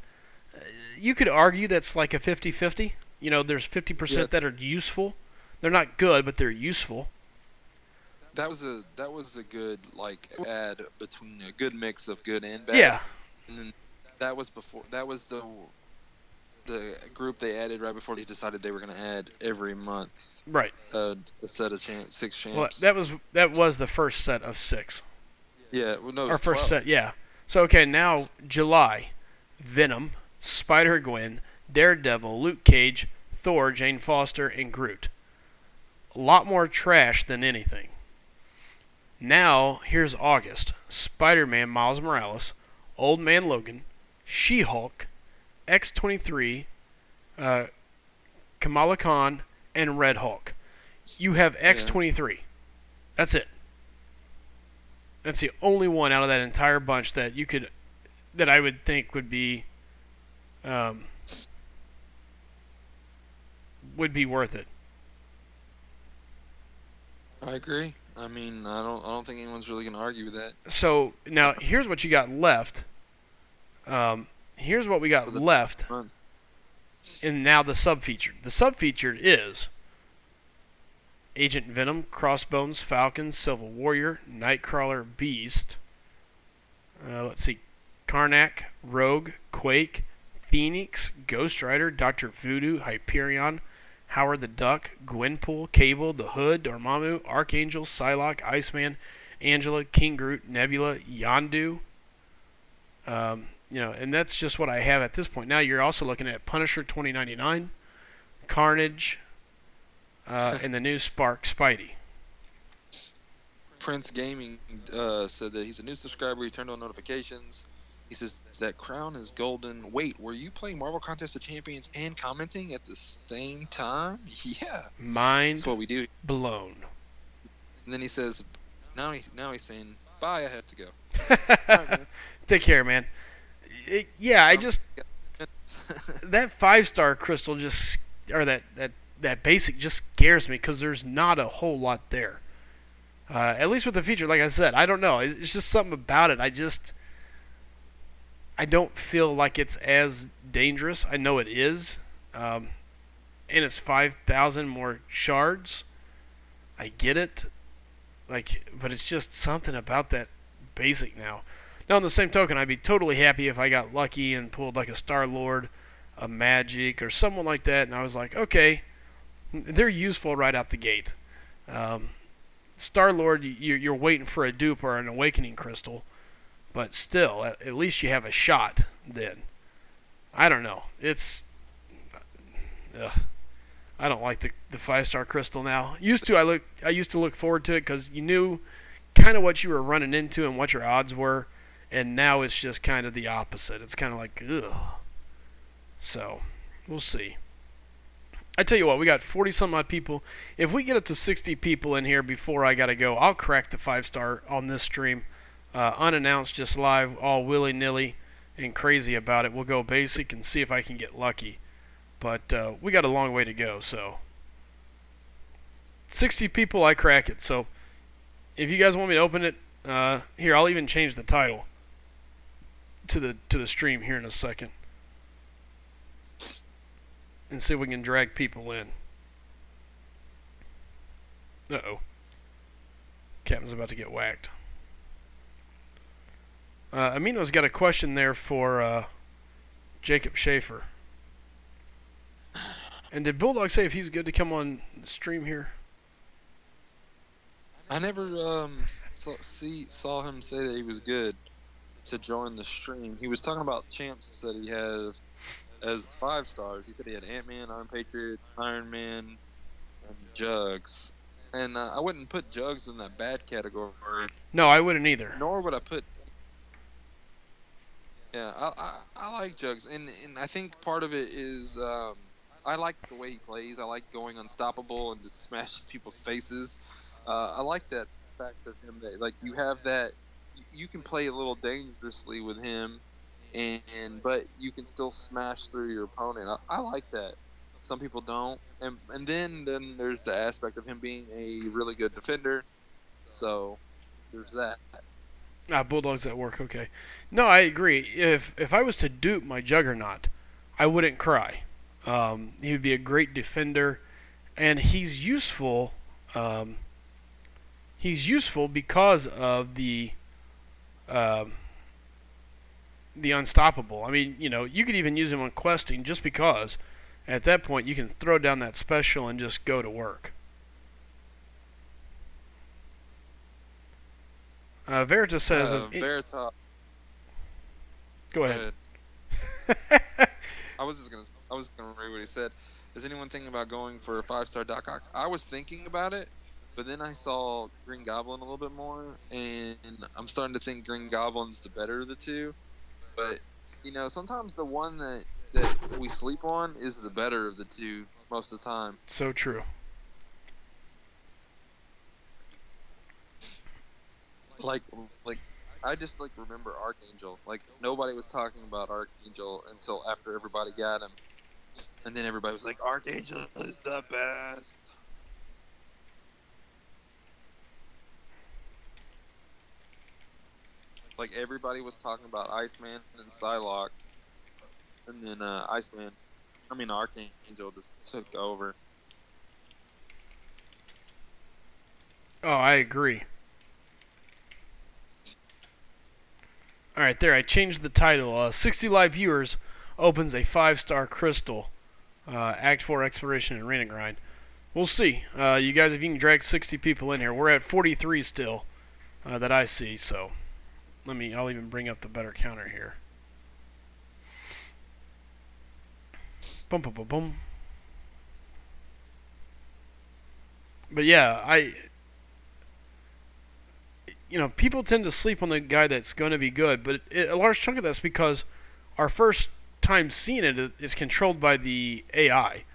You could argue that's like a 50-50. There's 50% that are useful. They're not good, but they're useful. That was a good add between a good mix of good and bad. Yeah. And then that was the group they added right before they decided they were going to add every month. Right. A set of 6 champs. Well, that was the first set of 6. Yeah. Well, no. Our first 12. set, yeah. So okay, now July, Venom, Spider-Gwen, Daredevil, Luke Cage, Thor, Jane Foster, and Groot. A lot more trash than anything. Now, here's August. Spider-Man Miles Morales, Old Man Logan, She-Hulk, X-23, Kamala Khan, and Red Hulk. You have X-23. That's it. That's the only one out of that entire bunch that I would think would be worth it. I agree. I mean, I don't think anyone's really going to argue with that. So now here's what you got left. Here's what we got left. And now the sub-featured. The sub-featured is Agent Venom, Crossbones, Falcon, Civil Warrior, Nightcrawler, Beast. Let's see. Karnak, Rogue, Quake, Phoenix, Ghost Rider, Dr. Voodoo, Hyperion, Howard the Duck, Gwenpool, Cable, the Hood, Dormammu, Archangel, Psylocke, Iceman, Angela, King Groot, Nebula, Yondu. And that's just what I have at this point. Now you're also looking at Punisher 2099, Carnage, and the new Spark Spidey. Prince Gaming said that he's a new subscriber. He turned on notifications. He says that crown is golden. Wait, were you playing Marvel Contest of Champions and commenting at the same time? Yeah, Mind that's what we do. blown. And then he says, now he's saying, bye, I have to go. All right, Take care, man. I just that 5-star crystal that basic just scares me because there's not a whole lot there. At least with the feature, like I said, I don't know. It's just something about it. I don't feel like it's as dangerous. I know it is. And it's 5,000 more shards. I get it. But it's just something about that basic now. Now, on the same token, I'd be totally happy if I got lucky and pulled like a Star-Lord, a Magic, or someone like that, and I was like, okay, they're useful right out the gate. Star-Lord, you're waiting for a dupe or an Awakening Crystal, but still, at least you have a shot then. I don't know. I don't like the 5-star crystal now. I used to look forward to it because you knew kind of what you were running into and what your odds were, and now it's just kind of the opposite. It's kind of like, ugh. So, we'll see. I tell you what, we got 40-some odd people. If we get up to 60 people in here before I got to go, I'll crack the 5-star on this stream. Unannounced, just live, all willy-nilly and crazy about it. We'll go basic and see if I can get lucky. But we got a long way to go, so 60 people, I crack it. So if you guys want me to open it, here, I'll even change the title to the stream here in a second and see if we can drag people in. Uh-oh. Captain's about to get whacked. Amino's got a question there for Jacob Schaefer. And did Bulldog say if he's good to come on the stream here? I never saw him say that he was good to join the stream. He was talking about champs that he has as 5 stars. He said he had Ant-Man, Iron Patriot, Iron Man, and Jugs. And I wouldn't put Jugs in that bad category. No, I wouldn't either. Nor would I put... Yeah, I like Jugs. And I think part of it is... I like the way he plays. I like going unstoppable and just smashing people's faces. I like that fact of him that like you have that you can play a little dangerously with him, but you can still smash through your opponent. I like that. Some people don't, and then there's the aspect of him being a really good defender. So there's that. Bulldog's at work. Okay. No, I agree. If I was to dupe my Juggernaut, I wouldn't cry. He would be a great defender, and he's useful. He's useful because of the unstoppable. I mean, you could even use him on questing just because. At that point, you can throw down that special and just go to work. Veritas says... Veritas. Go ahead. I was gonna read what he said. Does anyone think about going for a 5-star Doc Ock? I was thinking about it, but then I saw Green Goblin a little bit more, and I'm starting to think Green Goblin's the better of the two. But sometimes the one that we sleep on is the better of the two most of the time. So true. Like I just remember Archangel. Like nobody was talking about Archangel until after everybody got him. And then everybody was like, Archangel is the best. Like everybody was talking about Iceman and Psylocke. And then Archangel just took over. Oh, I agree. Alright, there, I changed the title. 60 live viewers opens a 5-star crystal. Act 4 Exploration and Arena Grind. We'll see. You guys, if you can drag 60 people in here, we're at 43 still that I see. So I'll even bring up the better counter here. Boom, boom, boom, boom. But yeah, people tend to sleep on the guy that's going to be good, but a large chunk of that's because our first time seeing it is controlled by the AI.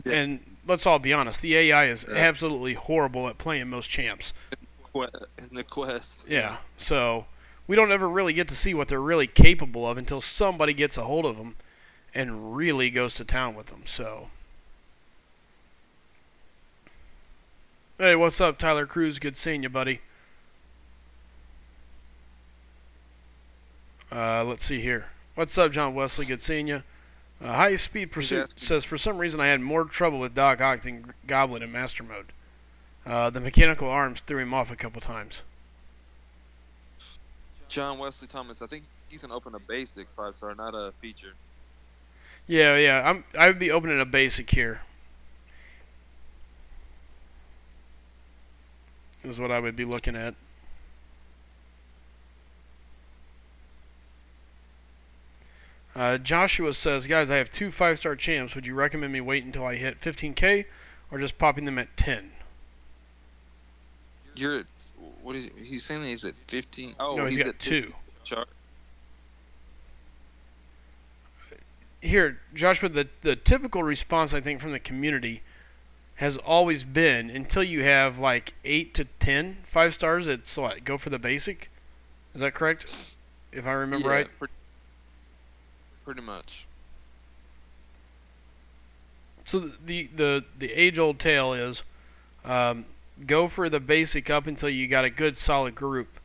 Yeah. And let's all be honest, the AI is absolutely horrible at playing most champs. In the quest. Yeah, so we don't ever really get to see what they're really capable of until somebody gets a hold of them and really goes to town with them. So, hey, what's up, Tyler Cruz? Good seeing you, buddy. Let's see here. What's up, John Wesley? Good seeing you. High Speed Pursuit says, for some reason I had more trouble with Doc Ock than Goblin in Master Mode. The mechanical arms threw him off a couple times. John Wesley Thomas, I think he's going to open a basic 5-star, not a feature. Yeah. I would be opening a basic here. Is what I would be looking at. Joshua says, guys, I have 2 5-star champs. Would you recommend me wait until I hit 15K or just popping them at 10? What is he's saying? He's at 15. Oh, no, he's got at 2. Chart. Here, Joshua, the typical response I think from the community has always been until you have like 8 to 10 5-stars, it's like go for the basic. Is that correct? If I remember right. Pretty much. So the age-old tale is go for the basic up until you got a good solid group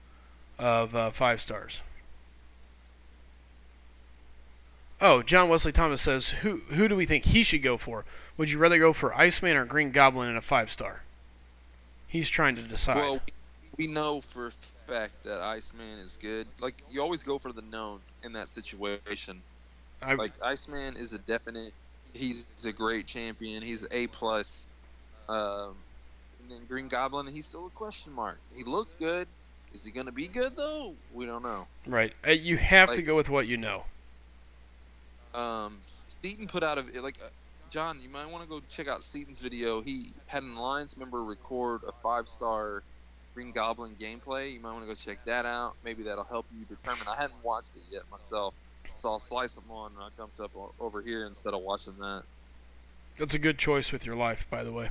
of 5-stars. Oh, John Wesley Thomas says, who do we think he should go for? Would you rather go for Iceman or Green Goblin in a 5-star? He's trying to decide. Well, we know for a fact that Iceman is good. Like, you always go for the known in that situation. Like, Iceman is a definite. He's a great champion. He's A+. And then Green Goblin, he's still a question mark. He looks good. Is he going to be good, though? We don't know. Right. You have to go with what you know. Seaton put out John, you might want to go check out Seaton's video. He had an Alliance member record a 5-star Green Goblin gameplay. You might want to go check that out. Maybe that'll help you determine. I hadn't watched it yet myself. So I'll slice them on, and I jumped up over here instead of watching that. That's a good choice with your life, by the way.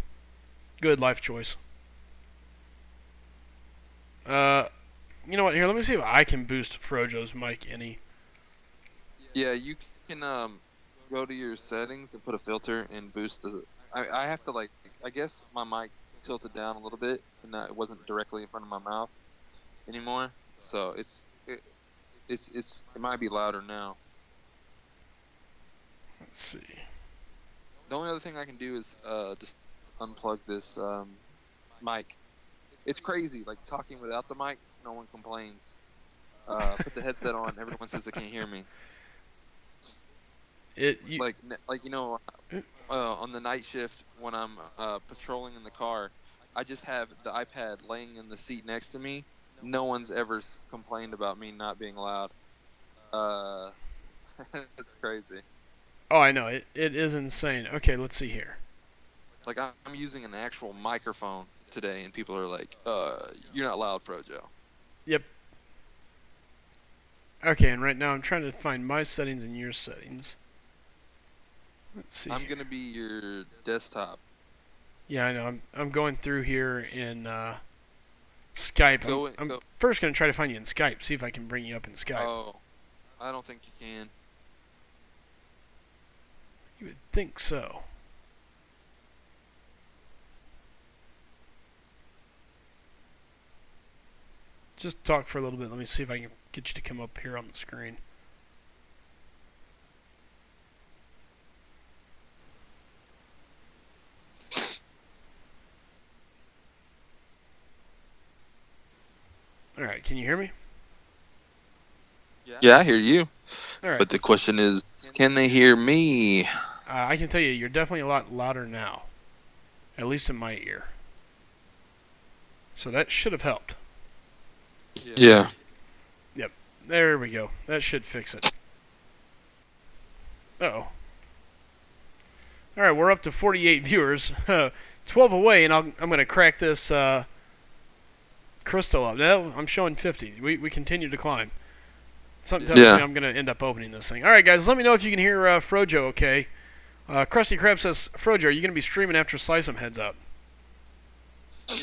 Good life choice. You know what? Here, let me see if I can boost Frojo's mic any. Yeah, you can go to your settings and put a filter and boost the. I have to I guess my mic tilted down a little bit, and it wasn't directly in front of my mouth anymore. So it might be louder now. Let's see. The only other thing I can do is just unplug this mic. It's crazy. Like, talking without the mic, no one complains. Put the headset on, everyone says they can't hear me. On the night shift when I'm patrolling in the car, I just have the iPad laying in the seat next to me. No one's ever complained about me not being loud. It's crazy. Oh, I know. It is insane. Okay, let's see here. Like, I'm using an actual microphone today, and people are like, you're not loud, Frojo. Yep. Okay, and right now I'm trying to find my settings and your settings. Let's see. I'm going to be your desktop. Yeah, I know. I'm going through here in Skype. I'm first going to try to find you in Skype, see if I can bring you up in Skype. Oh, I don't think you can. You would think so. Just talk for a little bit. Let me see if I can get you to come up here on the screen. Alright, can you hear me? Yeah, I hear you. Alright. But the question is, can they hear me? I can tell you, you're definitely a lot louder now, at least in my ear. So that should have helped. Yeah. Yep, there we go. That should fix it. Uh-oh. All right, we're up to 48 viewers, 12 away, and I'm going to crack this crystal up. Now I'm showing 50. We continue to climb. Something tells me I'm going to end up opening this thing. All right, guys, let me know if you can hear Frojo okay. Krusty Krab says, Frojo, are you going to be streaming after SlycM heads out?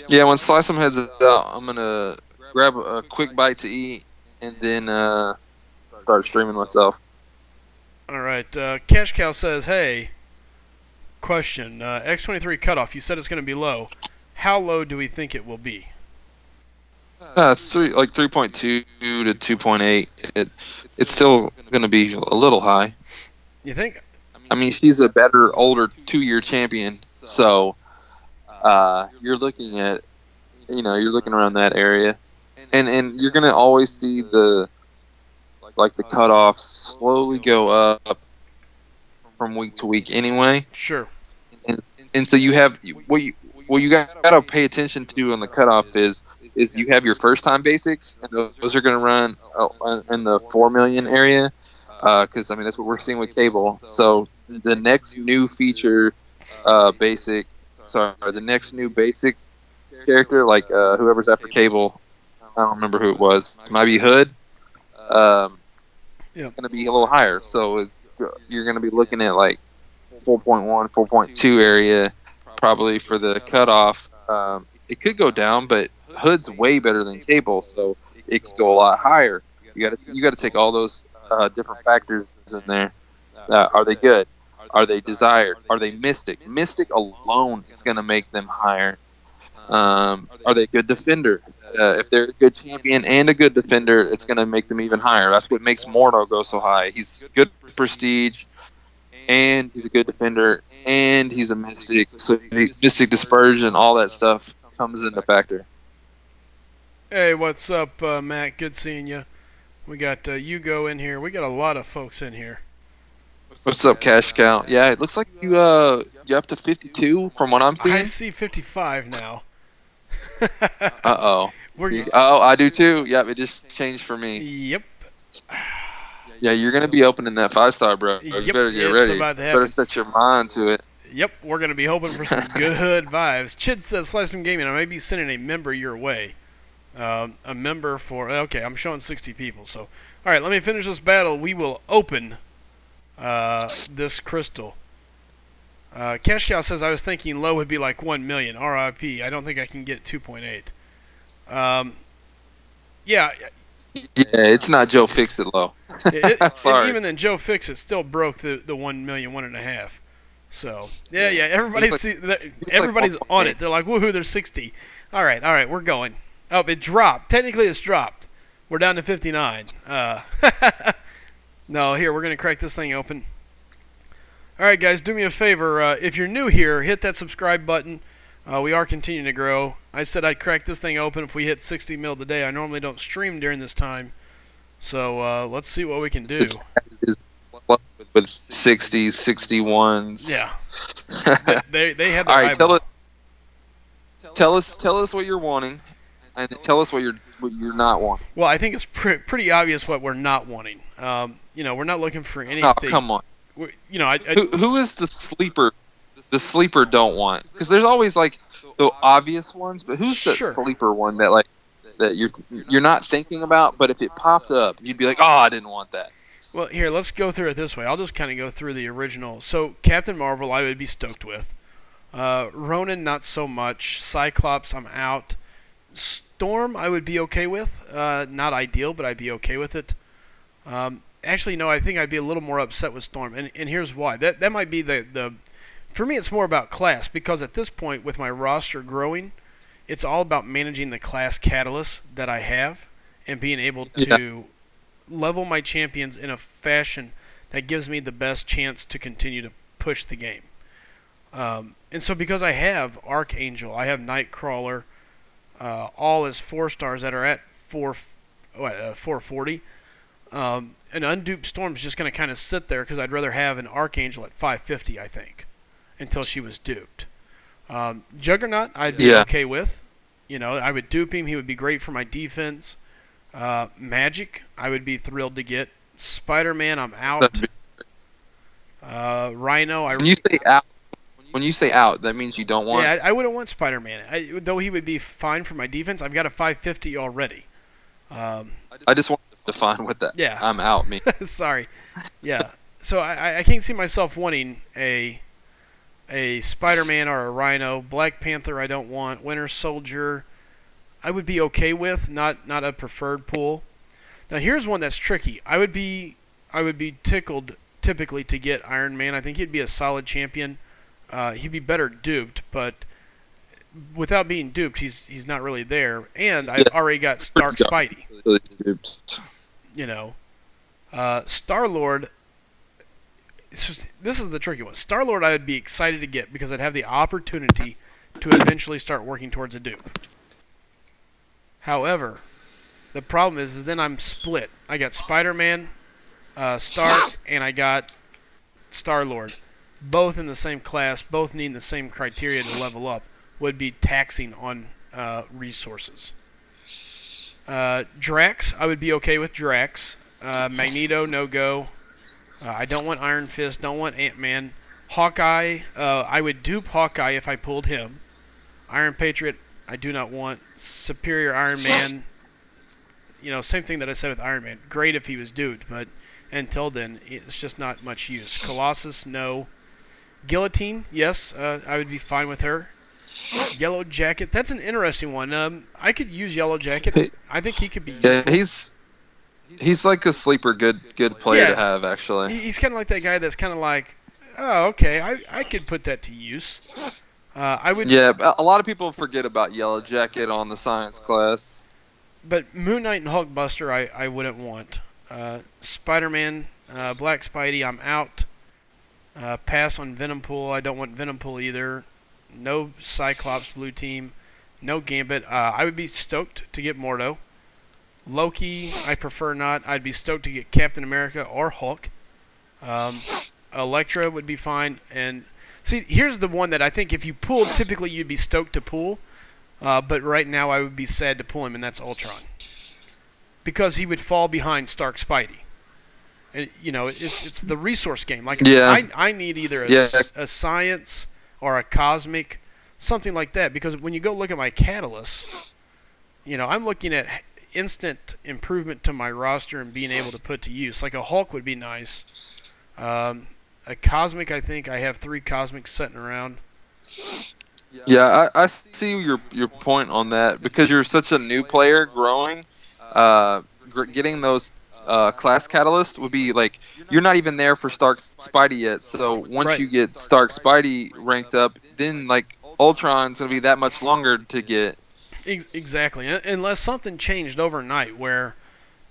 Yeah, when SlycM heads out, I'm going to grab a quick bite to eat and then start streaming myself. All right, Cash Cow says, hey, question, X23 cutoff, you said it's going to be low. How low do we think it will be? 3.2 to 2.8. It's still going to be a little high. You think? I mean, she's a better, older 2-year champion, so you're looking at, you're looking around that area, and you're going to always see the cutoff slowly go up from week to week anyway. Sure. And so you have what you got to pay attention to on the cutoff is you have your first time basics, and those are going to run in the 4 million area, because I mean that's what we're seeing with cable. So the next new feature, the next new basic character, like whoever's after cable, I don't remember who it was. It might be Hood. It's going to be a little higher. So you're going to be looking at like 4.1, 4.2 area probably for the cutoff. It could go down, but Hood's way better than cable, so it could go a lot higher. You got to take all those different factors in there. Are they good? Are they desired? Are they mystic? Mystic alone is going to make them higher. Are they a good defender? If they're a good champion and a good defender, it's going to make them even higher. That's what makes Mordo go so high. He's good prestige, and he's a good defender, and he's a mystic. So mystic dispersion, all that stuff comes into factor. Hey, what's up, Matt? Good seeing you. We got Hugo in here. We got a lot of folks in here. What's up, Cash Cow? Yeah, it looks like you're up to 52 from what I'm seeing. I see 55 now. Uh-oh. I do too. Yep, it just changed for me. Yep. Yeah, you're going to be opening that 5-star, bro. You better get ready. About to happen. Better set your mind to it. Yep, we're going to be hoping for some good vibes. Chid says, SlycemGaming, I may be sending a member your way. A member for... Okay, I'm showing 60 people. So, all right, let me finish this battle. We will open this crystal. Cash Cow says, I was thinking low would be like 1 million. RIP. I don't think I can get 2.8. Yeah, it's not Joe Fix-It low. Sorry. Even then, Joe Fix-It still broke the 1 million, 1.5. So, yeah, everybody's on it. They're like, woohoo, there's 60. All right, we're going. Oh, it dropped. Technically, it's dropped. We're down to 59. No, here, we're going to crack this thing open. All right, guys, do me a favor. If you're new here, hit that subscribe button. We are continuing to grow. I said I'd crack this thing open if we hit 60 mil today. I normally don't stream during this time. So let's see what we can do. With 60s, 61s. Yeah. they had the All right, tell us what you're wanting, and tell us what you're not wanting. Well, I think it's pretty obvious what we're not wanting. We're not looking for anything. Oh, come on. Who is the sleeper? The sleeper don't want, because there's always like the obvious ones, but who's the sleeper one that you're not thinking about, but if it popped up, you'd be like, oh, I didn't want that. Well, here, let's go through it this way. I'll just kind of go through the original. So, Captain Marvel, I would be stoked with. Ronan, not so much. Cyclops, I'm out. Storm, I would be okay with. Not ideal, but I'd be okay with it. Actually, no, I think I'd be a little more upset with Storm, and here's why. That might be the for me, it's more about class, because at this point, with my roster growing, it's all about managing the class catalyst that I have and being able to level my champions in a fashion that gives me the best chance to continue to push the game. And so because I have Archangel, I have Nightcrawler, all as 4 stars that are at 440. An unduped Storm's just going to kind of sit there because I'd rather have an Archangel at 550, I think, until she was duped. Juggernaut, I'd be okay with. I would dupe him. He would be great for my defense. Magic, I would be thrilled to get. Spider-Man, I'm out. Rhino, when you say out, that means you don't want. Yeah, I wouldn't want Spider-Man. Though he would be fine for my defense, I've got a 550 already. I just want to define what that. Yeah. I'm out. Me. Sorry. Yeah. So I can't see myself wanting a Spider-Man or a Rhino. Black Panther, I don't want. Winter Soldier, I would be okay with, not a preferred pool. Now here's one that's tricky. I would be tickled typically to get Iron Man. I think he'd be a solid champion. He'd be better duped, but without being duped, he's not really there. And I've already got Stark Spidey. Star-Lord. This is the tricky one. Star-Lord I would be excited to get because I'd have the opportunity to eventually start working towards a dupe. However, the problem is then I'm split. I got Spider-Man, Stark, and I got Star-Lord. Both in the same class, both needing the same criteria to level up, would be taxing on resources. Drax, I would be okay with Drax. Magneto, no go. I don't want Iron Fist, don't want Ant-Man. Hawkeye, I would dupe Hawkeye if I pulled him. Iron Patriot, I do not want. Superior Iron Man, same thing that I said with Iron Man. Great if he was duped, but until then, it's just not much use. Colossus, no. Guillotine, yes, I would be fine with her. Yellow Jacket, that's an interesting one. I could use Yellow Jacket. I think he could be useful. Yeah, he's like a sleeper good player to have, actually. He's kind of like that guy that's kind of like, oh, okay, I could put that to use. I would. Yeah, a lot of people forget about Yellow Jacket on the science class. But Moon Knight and Hulkbuster, I wouldn't want. Spider-Man, Black Spidey, I'm out. Pass on Venompool. I don't want Venompool either. No Cyclops Blue Team. No Gambit. I would be stoked to get Mordo. Loki, I prefer not. I'd be stoked to get Captain America or Hulk. Elektra would be fine. And see, here's the one that I think if you pulled, typically you'd be stoked to pull. But right now I would be sad to pull him, and that's Ultron. Because he would fall behind Stark Spidey. And, it's the resource game. Like, I need either a science or a cosmic, something like that. Because when you go look at my catalyst, I'm looking at instant improvement to my roster and being able to put to use. Like a Hulk would be nice. A cosmic, I think I have 3 cosmics sitting around. Yeah, I see your point on that because you're such a new player growing. Getting those class catalyst would be like you're not even there for Stark Spidey yet. So once you get Stark Spidey ranked up, then like Ultron's gonna be that much longer to get. Exactly, unless something changed overnight where,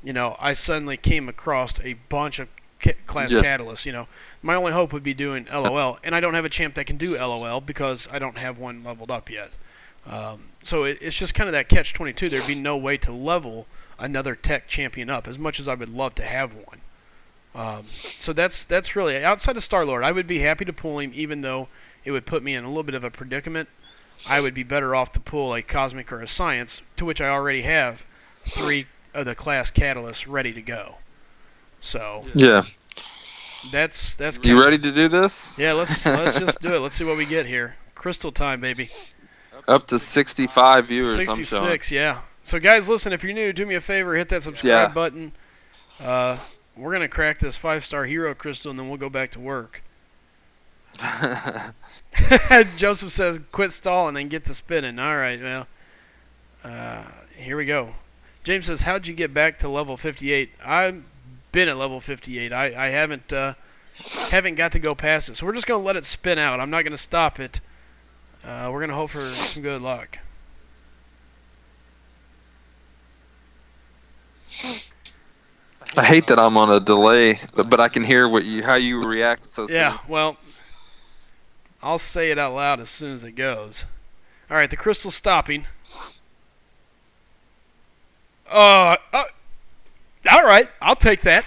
I suddenly came across a bunch of class catalysts. My only hope would be doing LOL, and I don't have a champ that can do LOL because I don't have one leveled up yet. So it's just kind of that catch-22. There'd be no way to level another tech champion up, as much as I would love to have one. So that's really outside of Star-Lord. I would be happy to pull him, even though it would put me in a little bit of a predicament. I would be better off to pull a cosmic or a science, to which I already have 3 of the class catalysts ready to go. So yeah, that's. You ready to do this? Yeah, let's just do it. Let's see what we get here. Crystal time, baby. Up to 65 viewers. 66, yeah. So guys, listen, if you're new, do me a favor, hit that subscribe button. We're gonna crack this 5-star hero crystal, and then we'll go back to work. Joseph says, quit stalling and get to spinning. All right, well, here we go. James says, how'd you get back to level 58? I've been at level 58. I haven't got to go past it. So we're just going to let it spin out. I'm not going to stop it. We're going to hope for some good luck. I hate that I'm on a delay, but I can hear how you react so soon. Yeah, well, I'll say it out loud as soon as it goes. All right, the crystal's stopping. All right, I'll take that.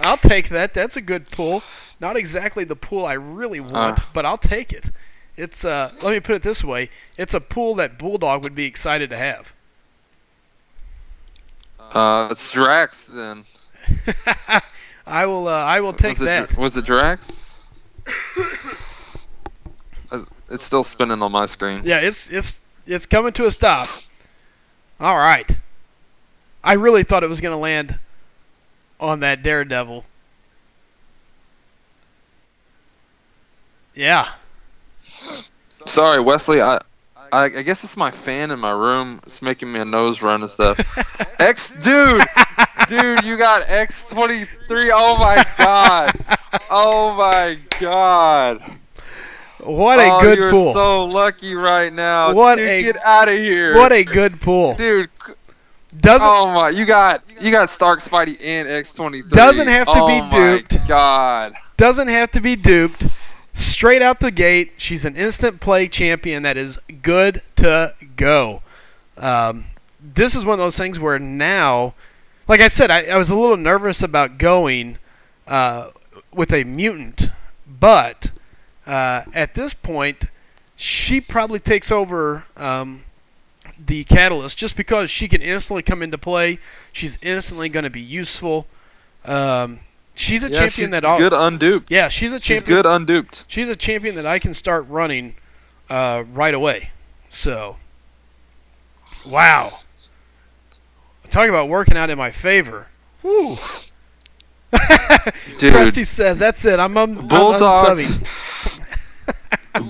I'll take that. That's a good pull. Not exactly the pull I really want, but I'll take it. It's let me put it this way: it's a pull that Bulldog would be excited to have. It's Drax then. I will take that. Was it Drax? It's still spinning on my screen. Yeah, it's coming to a stop. All right. I really thought it was going to land on that Daredevil. Yeah. Sorry, Wesley. I guess it's my fan in my room. It's making me a nose run and stuff. Dude, you got X23. Oh my god. Oh my god. What a good you're pull. You're so lucky right now. Dude, get out of here. What a good pull. Dude. Doesn't Oh my, you got Stark, Spidey, and X23. Doesn't have to be duped. Oh my god. Doesn't have to be duped. Straight out the gate, she's an instant play champion that is good to go. This is one of those things where now, like I said, I was a little nervous about going with a mutant, but at this point, she probably takes over the Catalyst just because she can instantly come into play. She's instantly going to be useful. She's a champion that she's good unduped. Yeah, she's a champion. She's good unduped. She's a champion that I can start running right away. So, wow. Talk about working out in my favor. Woo. Dude, Krusty says, that's it. I'm Bulldog. unsubbing.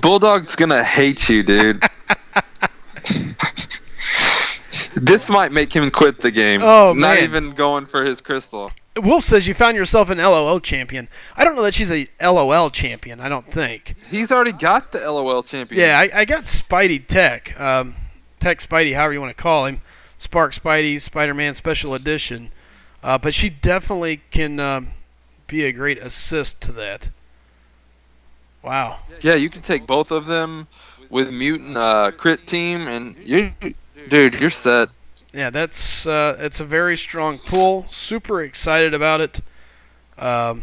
Bulldog's going to hate you, dude. This might make him quit the game. Oh, man. Not even going for his crystal. Wolf says you found yourself an LOL champion. I don't know that she's a LOL champion. I don't think. He's already got the LOL champion. Yeah, I got Spidey Tech. Tech Spidey, however you want to call him. Spark Spidey, Spider-Man Special Edition. But she definitely can be a great assist to that. Wow. Yeah, you can take both of them with Mutant Crit Team, and you're set. Yeah, it's a very strong pull. Super excited about it. Oh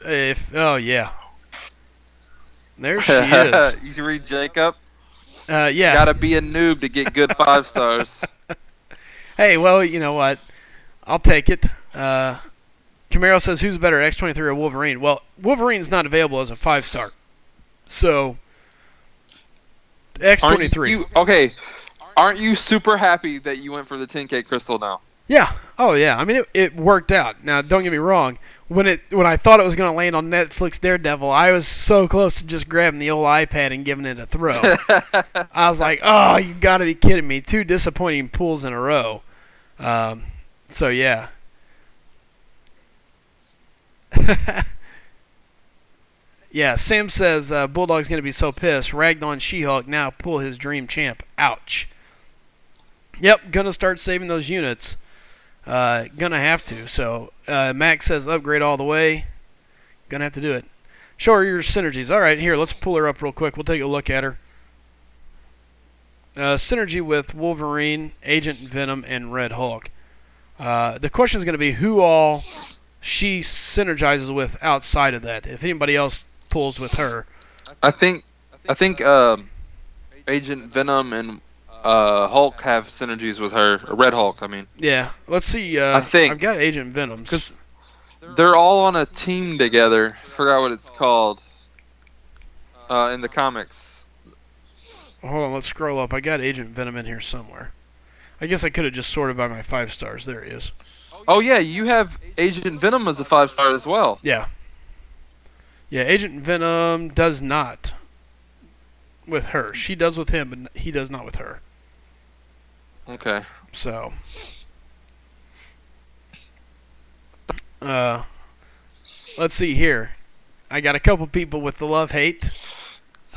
yeah, there she is. You read Jacob? Yeah. Gotta be a noob to get good 5 stars. Hey, well, you know what? I'll take it. Camaro says, who's better, X23 or Wolverine? Well, Wolverine's not available as a 5-star. So, X23. Aren't you super happy that you went for the 10K crystal now? Yeah. Oh, yeah. I mean, it worked out. Now, don't get me wrong. When I thought it was going to land on Netflix Daredevil, I was so close to just grabbing the old iPad and giving it a throw. I was like, oh, you got to be kidding me. 2 disappointing pulls in a row. So, yeah. Yeah, Sam says Bulldog's going to be so pissed. Ragged on She-Hulk, now pull his dream champ. Ouch. Yep, going to start saving those units. Going to have to. So, Max says upgrade all the way. Going to have to do it. Show her your synergies. All right, here, let's pull her up real quick. We'll take a look at her. Synergy with Wolverine, Agent Venom, and Red Hulk. The question is going to be who all she synergizes with outside of that. If anybody else pulls with her. I think Agent Venom and Hulk have synergies with her. Red Hulk, I mean. Yeah. Let's see. I've got Agent Venom's. Because they're all on a team together. Forgot what it's called in the comics. Hold on, let's scroll up. I got Agent Venom in here somewhere. I guess I could have just sorted by my 5 stars. There he is. Oh, yeah, you have Agent Venom as a 5-star as well. Yeah. Yeah, Agent Venom does not with her. She does with him, but he does not with her. Okay. So, let's see here. I got a couple people with the love-hate.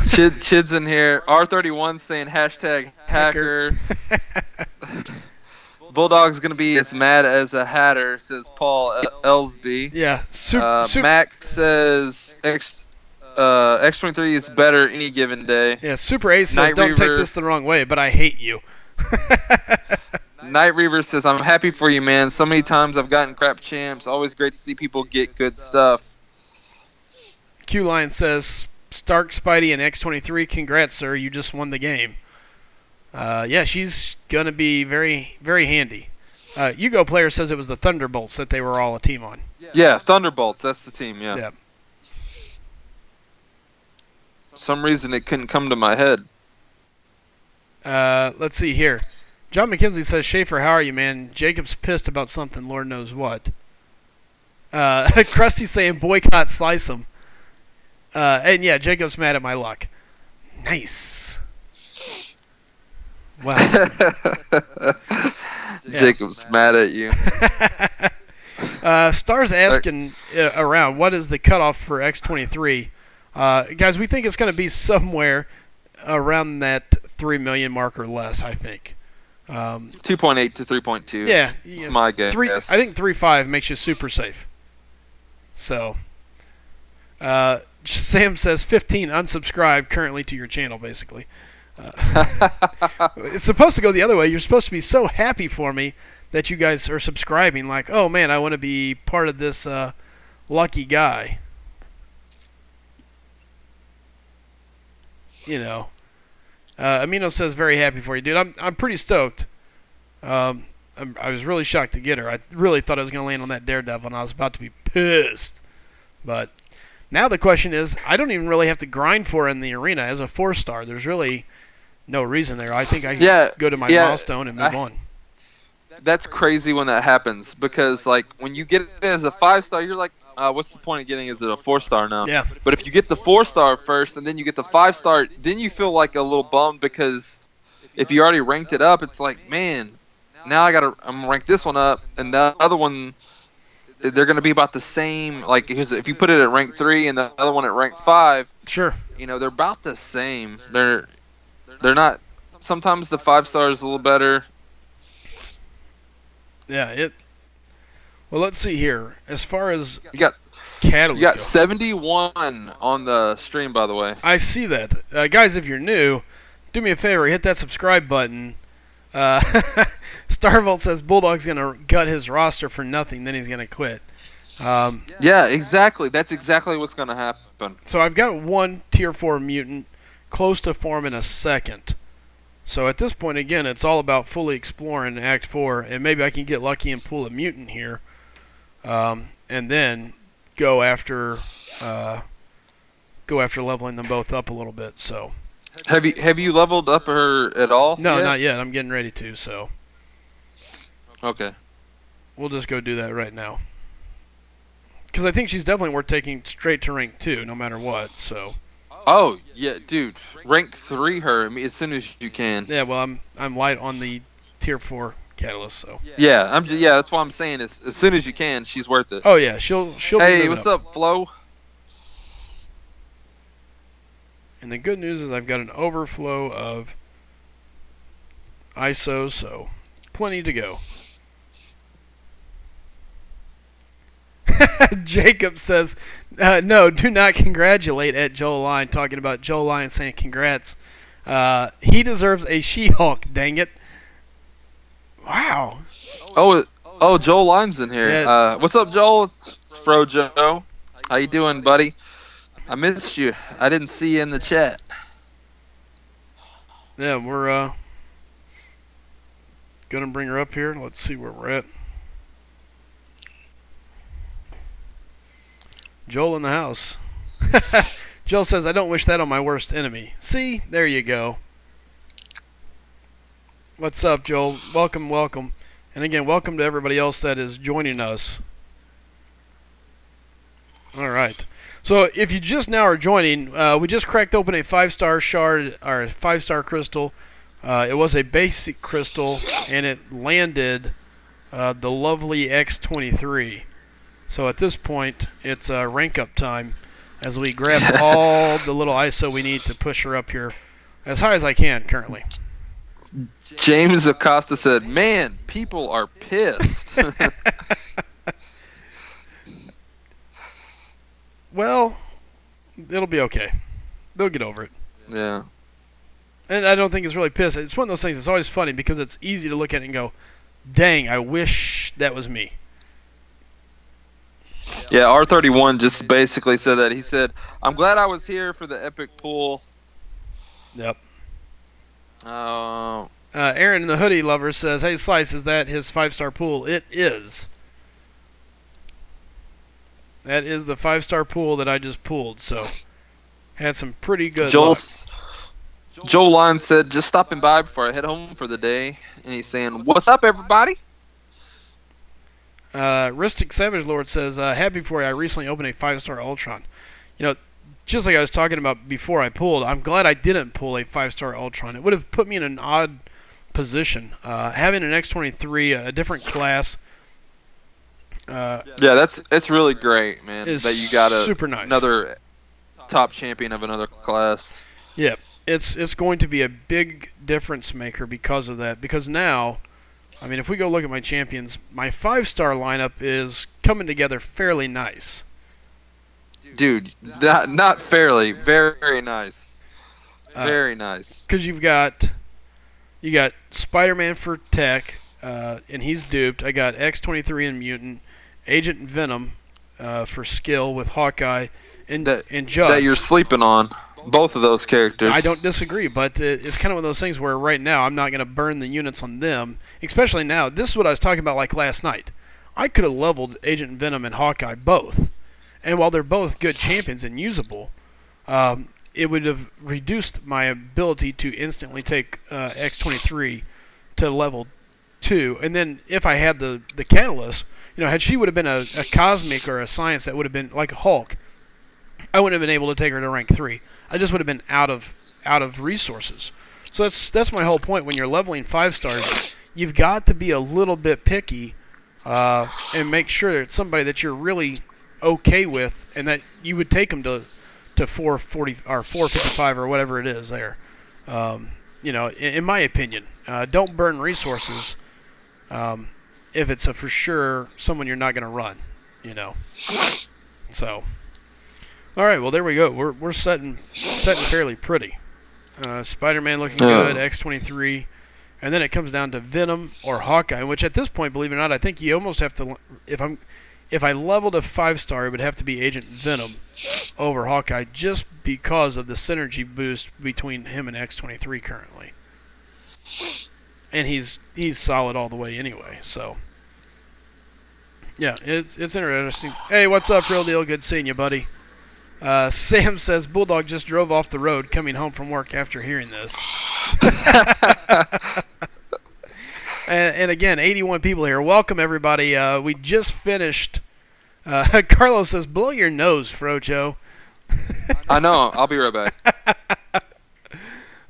Chid's in here. R31 saying hashtag hacker. Bulldog's going to be as mad as a hatter, says Paul Ellsby. Yeah. Mac says X23 is better any given day. Yeah, Super Ace says, don't take this the wrong way, but I hate you. Night Reaver says, I'm happy for you, man. So many times I've gotten crap champs. Always great to see people get good stuff. Q Lion says, Stark, Spidey, and X23, congrats, sir. You just won the game. Yeah, she's going to be very, very handy. Yugo Player says it was the Thunderbolts that they were all a team on. Yeah, Thunderbolts. That's the team, yeah. Yeah. Some reason it couldn't come to my head. Let's see here. John McKenzie says, Schaefer, how are you, man? Jacob's pissed about something, Lord knows what. Krusty's saying, boycott Slycem. And yeah, Jacob's mad at my luck. Nice. Wow. Jacob's mad at you. Star's asking around, what is the cutoff for X23? Guys, we think it's going to be somewhere around that 3 million mark or less, I think. 2.8 to 3.2. Yeah. It's my guess. I think 3.5 makes you super safe. So, Sam says 15 unsubscribed currently to your channel, basically. It's supposed to go the other way. You're supposed to be so happy for me that you guys are subscribing. Like, oh, man, I want to be part of this lucky guy. You know. Amino says very happy for you, dude. I'm pretty stoked. I was really shocked to get her. I really thought I was going to land on that Daredevil, and I was about to be pissed. But now the question is, I don't even really have to grind for her in the arena as a 4-star. There's really no reason there. I think I can go to my milestone and move on. That's crazy when that happens because, like, when you get it as a 5-star, you're like, what's the point of getting? Is it a 4-star now? Yeah. But if you get the 4-star first and then you get the 5-star, then you feel like a little bummed because if you already ranked it up, it's like, man, now I'm gonna rank this one up, and the other one, they're gonna be about the same. Like, because if you put it at rank 3 and the other one at rank 5, sure, you know, they're about the same. They're not. Sometimes the 5-star is a little better. Yeah, well, let's see here. As far as you got catalysts, you got 71 on the stream, by the way. I see that, guys. If you're new, do me a favor, hit that subscribe button. Starvolt says Bulldog's gonna gut his roster for nothing, then he's gonna quit. Yeah, exactly. That's exactly what's gonna happen. So I've got one tier 4 mutant close to form in a second. So at this point, again, it's all about fully exploring Act 4, and maybe I can get lucky and pull a mutant here, and then go after leveling them both up a little bit. So have you leveled up her at all? No, not yet. I'm getting ready to. So okay, we'll just go do that right now because I think she's definitely worth taking straight to rank 2, no matter what. So. Oh yeah, dude, rank 3 her as soon as you can. Yeah, well, I'm light on the tier 4 catalyst, so. Yeah, that's why I'm saying is as soon as you can, she's worth it. Oh yeah, she'll. Hey, what's up, Flo? And the good news is I've got an overflow of ISO, so plenty to go. Jacob says, no, do not congratulate at Joel Lyon, talking about Joel Lyon saying congrats. He deserves a She-Hulk, dang it. Wow. Oh, Joel Lyon's in here. Yeah. What's up, Joel? It's Fro Joe. How you doing, buddy? I missed you. I didn't see you in the chat. Yeah, we're going to bring her up here. Let's see where we're at. Joel in the house. Joel says, I don't wish that on my worst enemy. See? There you go. What's up, Joel? Welcome, welcome. And again, welcome to everybody else that is joining us. All right. So if you just now are joining, we just cracked open a 5-star shard, or a 5-star crystal. It was a basic crystal, and it landed the lovely X23. So at this point, it's rank up time as we grab all the little ISO we need to push her up here as high as I can currently. James Acosta said, man, people are pissed. Well, it'll be okay. They'll get over it. Yeah. And I don't think it's really pissed. It's one of those things that's always funny because it's easy to look at it and go, Dang, I wish that was me. Yeah, R31 just basically said that. He said, "I'm glad I was here for the epic pool." Yep. Uh, Aaron the Hoodie Lover says, "Hey Slice, is that his 5-star pool?" It is. That is the 5-star pool that I just pulled. So had some pretty good luck. Joel Line said, "Just stopping by before I head home for the day," and he's saying, "What's up, everybody?" Ristic Savage Lord says, "Happy for you. I recently opened a 5-star Ultron. You know, just like I was talking about before I pulled, I'm glad I didn't pull a 5-star Ultron. It would have put me in an odd position. Having an X-23, a different class, Yeah, it's really great, man. That you got super nice. Another top champion of another class. Yeah, it's going to be a big difference maker because of that. Because now, I mean, if we go look at my champions, my 5-star lineup is coming together fairly nice. Dude, not fairly, very nice, very nice. Because you got Spider-Man for tech, and he's duped. I got X-23 and Mutant, Agent Venom for skill with Hawkeye, and Judge. That you're sleeping on. Both of those characters. I don't disagree, but it's kind of one of those things where right now I'm not going to burn the units on them, especially now. This is what I was talking about like last night. I could have leveled Agent Venom and Hawkeye both, and while they're both good champions and usable, it would have reduced my ability to instantly take X-23 to level 2, and then if I had the Catalyst, had she would have been a Cosmic or a Science that would have been like a Hulk, I wouldn't have been able to take her to rank 3. I just would have been out of resources. So that's my whole point. When you're leveling 5 stars, you've got to be a little bit picky and make sure it's somebody that you're really okay with, and that you would take them to 440 or 455 or whatever it is there. In my opinion, don't burn resources if it's for sure someone you're not going to run. So. All right, well there we go. We're setting fairly pretty. Spider-Man looking good, X-23, and then it comes down to Venom or Hawkeye. Which at this point, believe it or not, I think you almost have to. If I leveled a 5-star, it would have to be Agent Venom over Hawkeye, just because of the synergy boost between him and X-23 currently. And he's solid all the way anyway. So yeah, it's interesting. Hey, what's up, Real Deal? Good seeing you, buddy. Sam says Bulldog just drove off the road coming home from work after hearing this. and again, 81 people here. Welcome, everybody. We just finished. Carlos says, blow your nose, Frojo. I know. I'll be right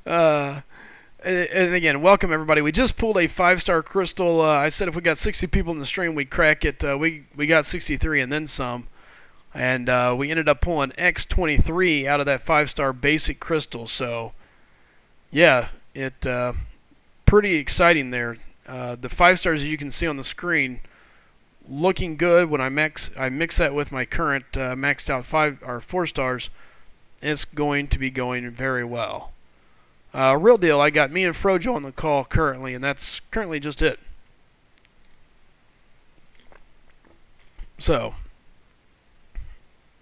back. And again, welcome, everybody. We just pulled a 5-star crystal. I said if we got 60 people in the stream, we'd crack it. We got 63 and then some. And we ended up pulling X-23 out of that 5-star basic crystal. So, yeah, pretty exciting there. The 5 stars, as you can see on the screen, looking good. When I mix that with my current maxed out 4 stars, it's going to be going very well. Real deal, I got me and Frojo on the call currently, and that's currently just it. So.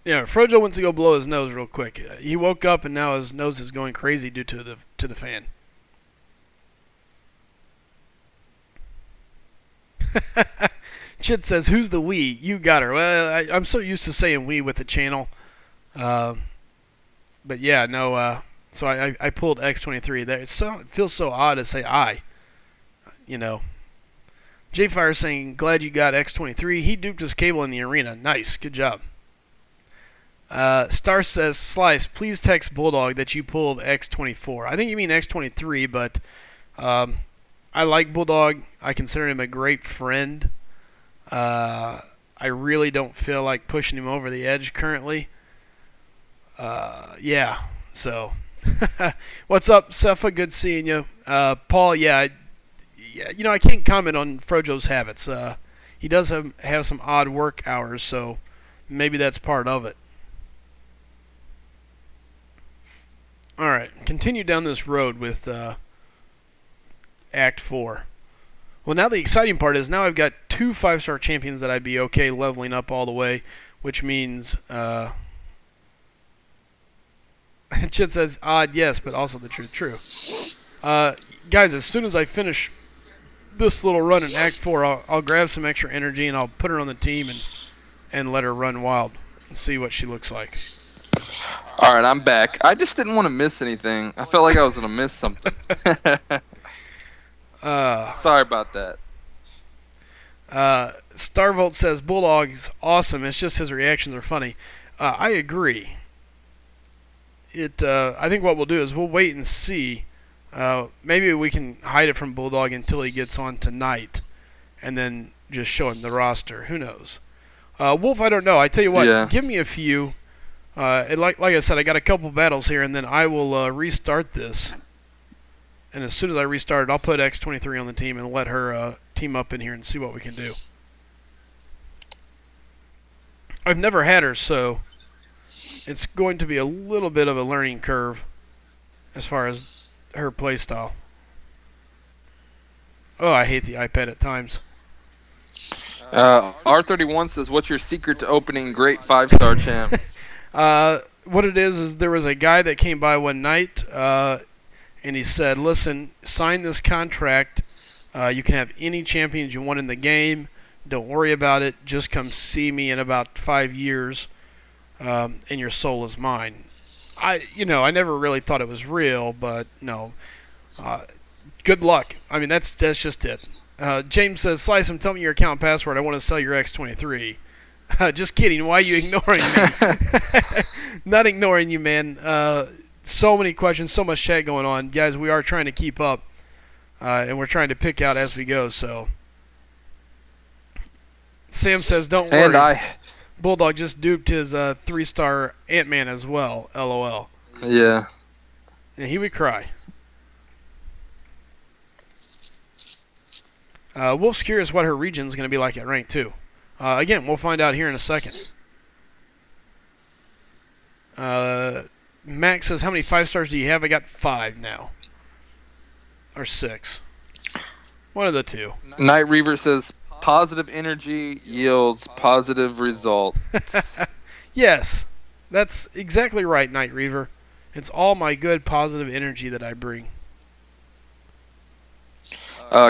Yeah, Frojo went to go blow his nose real quick. He woke up and now his nose is going crazy due to the fan. Chit says, "Who's the we? You got her." Well, I'm so used to saying we with the channel, but yeah, no. So I pulled X-23 there. It feels so odd to say I. J-Fire saying, "Glad you got X-23. He duped his cable in the arena. Nice, good job." Star says, Slice, please text Bulldog that you pulled X-24. I think you mean X-23, but I like Bulldog. I consider him a great friend. I really don't feel like pushing him over the edge currently. Yeah, so. What's up, Sepha? Good seeing you. Paul, yeah, I can't comment on Frojo's habits. He does have some odd work hours, so maybe that's part of it. Alright, continue down this road with Act 4. Well, now the exciting part is now I've got 2 5-star champions that I'd be okay leveling up all the way, which means Chit says odd, yes, but also the truth. True. Guys, as soon as I finish this little run in Act 4, I'll grab some extra energy and I'll put her on the team and let her run wild and see what she looks like. All right, I'm back. I just didn't want to miss anything. I felt like I was going to miss something. Sorry about that. Starvolt says Bulldog's awesome. It's just his reactions are funny. I agree. I think what we'll do is we'll wait and see. Maybe we can hide it from Bulldog until he gets on tonight, and then just show him the roster. Who knows? Wolf, I don't know. I tell you what, Yeah. give me a few. And like I said, I got a couple battles here, and then I will restart this. And as soon as I restart it, I'll put X23 on the team and let her team up in here and see what we can do. I've never had her, so it's going to be a little bit of a learning curve as far as her playstyle. Oh, I hate the iPad at times. R31 says, what's your secret to opening great 5-star champs? What it is there was a guy that came by one night, and he said, listen, sign this contract. You can have any champions you want in the game. Don't worry about it. Just come see me in about 5 years, and your soul is mine. I never really thought it was real, but no. Good luck. I mean, that's just it. James says, Slycem, tell me your account password. I want to sell your X23. Just kidding. Why are you ignoring me? Not ignoring you, man. So many questions, so much chat going on. Guys, we are trying to keep up, and we're trying to pick out as we go. So, Sam says, don't worry. And Bulldog just duped his 3-star Ant-Man as well. LOL. Yeah. And he would cry. Wolf's curious what her region's going to be like at rank 2. Again, we'll find out here in a second. Max says, how many 5-stars do you have? I got 5 now. Or 6. One of the two. Night Reaver says, positive energy yields positive results. Yes, that's exactly right, Night Reaver. It's all my good positive energy that I bring.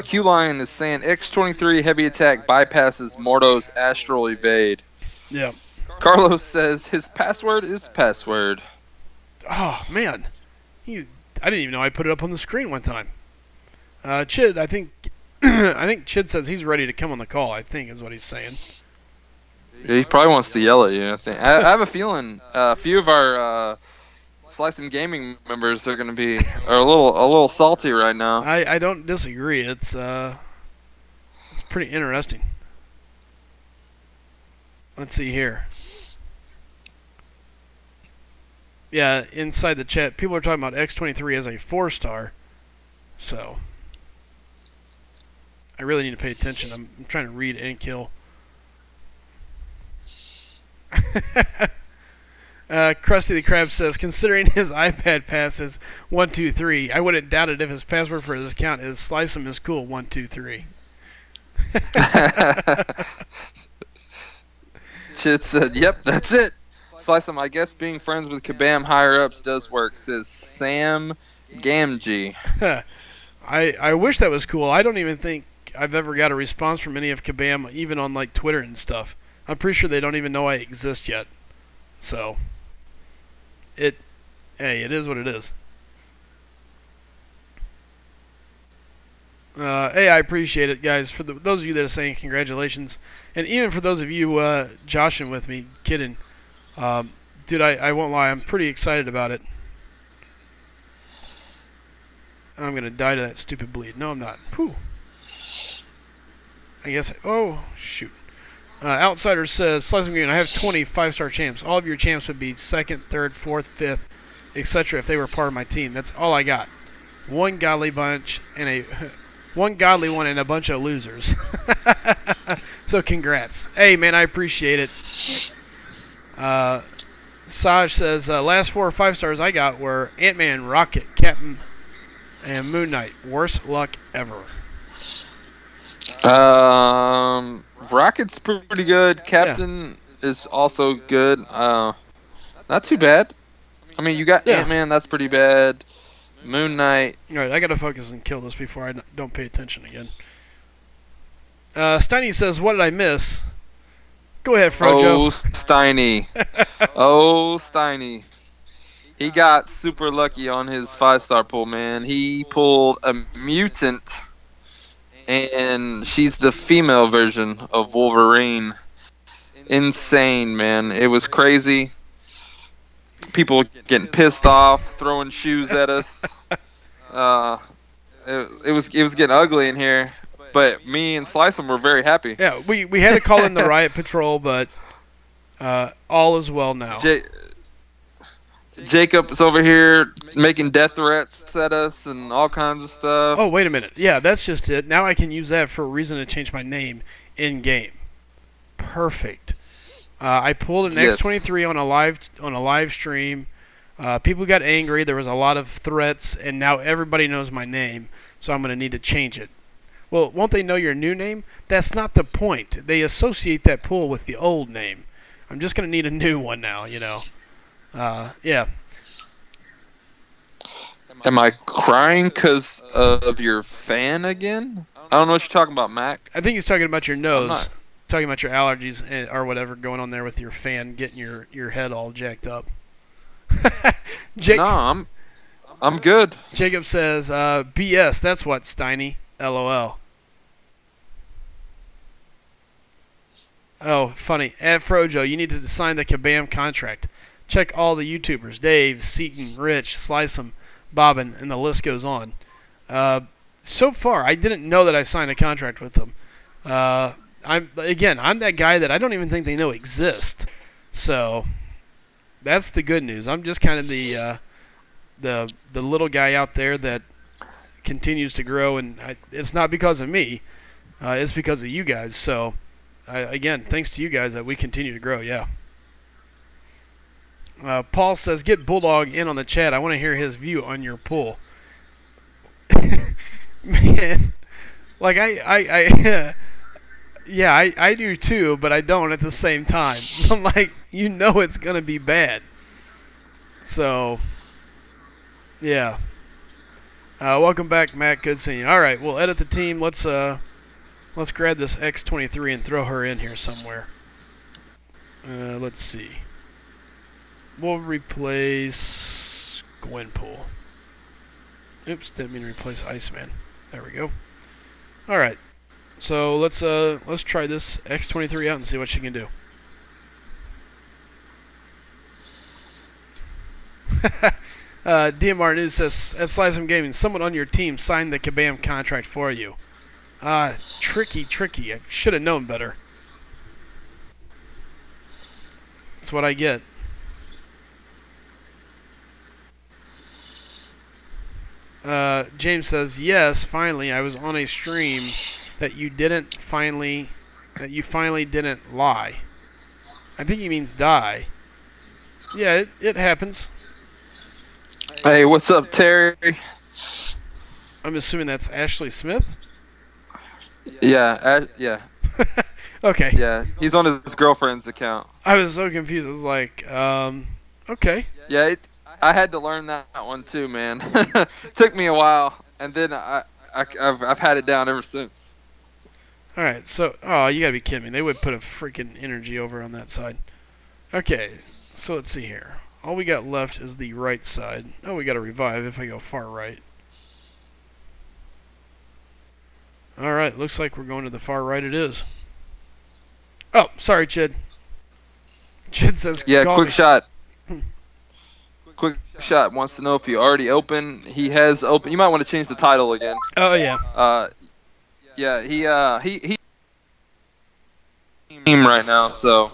Q-Lion is saying X23 heavy attack bypasses Morto's astral evade. Yeah. Carlos says his password is password. Oh, man. I didn't even know I put it up on the screen one time. Chid, I think I think Chid says he's ready to come on the call, I think is what he's saying. Yeah, he probably wants to yell at you, I think. I have a feeling a few of our SlycemGaming members are going to be a little salty right now. I don't disagree. It's pretty interesting. Let's see here. Yeah, inside the chat, people are talking about X23 as a 4-star. So, I really need to pay attention. I'm trying to read and kill. Krusty the Krab says, considering his iPad pass is 123, I wouldn't doubt it if his password for his account is Slycem is cool 123. Chit said, yep, that's it. Slycem, I guess being friends with Kabam higher-ups does work, says Sam Gamgee. I wish that was cool. I don't even think I've ever got a response from any of Kabam, even on like Twitter and stuff. I'm pretty sure they don't even know I exist yet. So, it is what it is. Hey, I appreciate it, guys. For those of you that are saying congratulations, and even for those of you joshing with me, kidding, dude, I won't lie, I'm pretty excited about it. I'm gonna die to that stupid bleed. No, I'm not. Whew. I guess. Oh shoot. Outsider says, SlycemGaming, I have 20 5-star champs. All of your champs would be 2nd, 3rd, 4th, 5th, etc. if they were part of my team. That's all I got. One godly bunch and one godly one and a bunch of losers. So congrats. Hey man, I appreciate it. Saj says, last 4 or 5 stars I got were Ant-Man, Rocket, Captain, and Moon Knight. Worst luck ever. Rocket's pretty good. Yeah. Captain is also good. Not too bad. I mean, you got Yeah. Ant-Man. That's pretty bad. Moon Knight. All right, I gotta focus and kill this before I don't pay attention again. Steiny says, "What did I miss?" Go ahead, Oh, Frojo. Steiny. Oh, Steiny. He got super lucky on his 5-star pull, man. He pulled a mutant, and she's the female version of Wolverine. Insane, man. It was crazy. People getting pissed off, throwing shoes at us. Uh, it was getting ugly in here. But me and Slicem were very happy. Yeah, we had to call in the riot patrol, but all is well now. Jacob's over here making death threats at us and all kinds of stuff. Oh, wait a minute. Yeah, that's just it. Now I can use that for a reason to change my name in game. Perfect. I pulled an Yes. X23 on a live stream. People got angry. There was a lot of threats, and now everybody knows my name, so I'm going to need to change it. Well, won't they know your new name? That's not the point. They associate that pull with the old name. I'm just going to need a new one now, you know. Yeah. Am I crying because of your fan again? I don't know what you're talking about, Mac. I think he's talking about your I'm nose. not. Talking about your allergies or whatever going on there with your fan getting your head all jacked up. No, I'm good. Jacob says, BS, that's what, Steiny. LOL. Oh, funny. At Frojo, you need to sign the Kabam contract. Check all the YouTubers. Dave, Seaton, Rich, Slicem, Bobbin, and the list goes on. So far, I didn't know that I signed a contract with them. I'm that guy that I don't even think they know exists. So that's the good news. I'm just kind of the little guy out there that continues to grow, and it's not because of me. It's because of you guys. So again, thanks to you guys that we continue to grow. Yeah. Paul says, "Get Bulldog in on the chat. I want to hear his view on your pull." Man, like I do too, but I don't at the same time. I'm like, it's gonna be bad. So, yeah. Welcome back, Matt. Good seeing you. All right, we'll edit the team. Let's grab this X23 and throw her in here somewhere. Let's see. We'll replace Gwenpool. Oops, didn't mean to replace Iceman. There we go. All right. So let's try this X23 out and see what she can do. DMR News says, at SlycemGaming, someone on your team signed the Kabam contract for you. Tricky. I should have known better. That's what I get. James says, yes, finally, I was on a stream that you finally didn't lie. I think he means die. Yeah, it happens. Hey, what's up, Terry? I'm assuming that's Ashley Smith? Yeah, yeah. Okay. Yeah, he's on his girlfriend's account. I was so confused. I was like, okay. Yeah, I had to learn that one too, man. Took me a while, and then I've had it down ever since. All right, so, oh, you gotta be kidding me. They would put a freaking energy over on that side. Okay, so let's see here. All we got left is the right side. Oh, we got a revive if I go far right. All right, looks like we're going to the far right. It is. Oh, sorry, Chid. Chid says, Yeah, call quick me. shot. Quick shot wants to know if you already open. He has open. You might want to change the title again. Oh, yeah. Yeah, he team right now, so.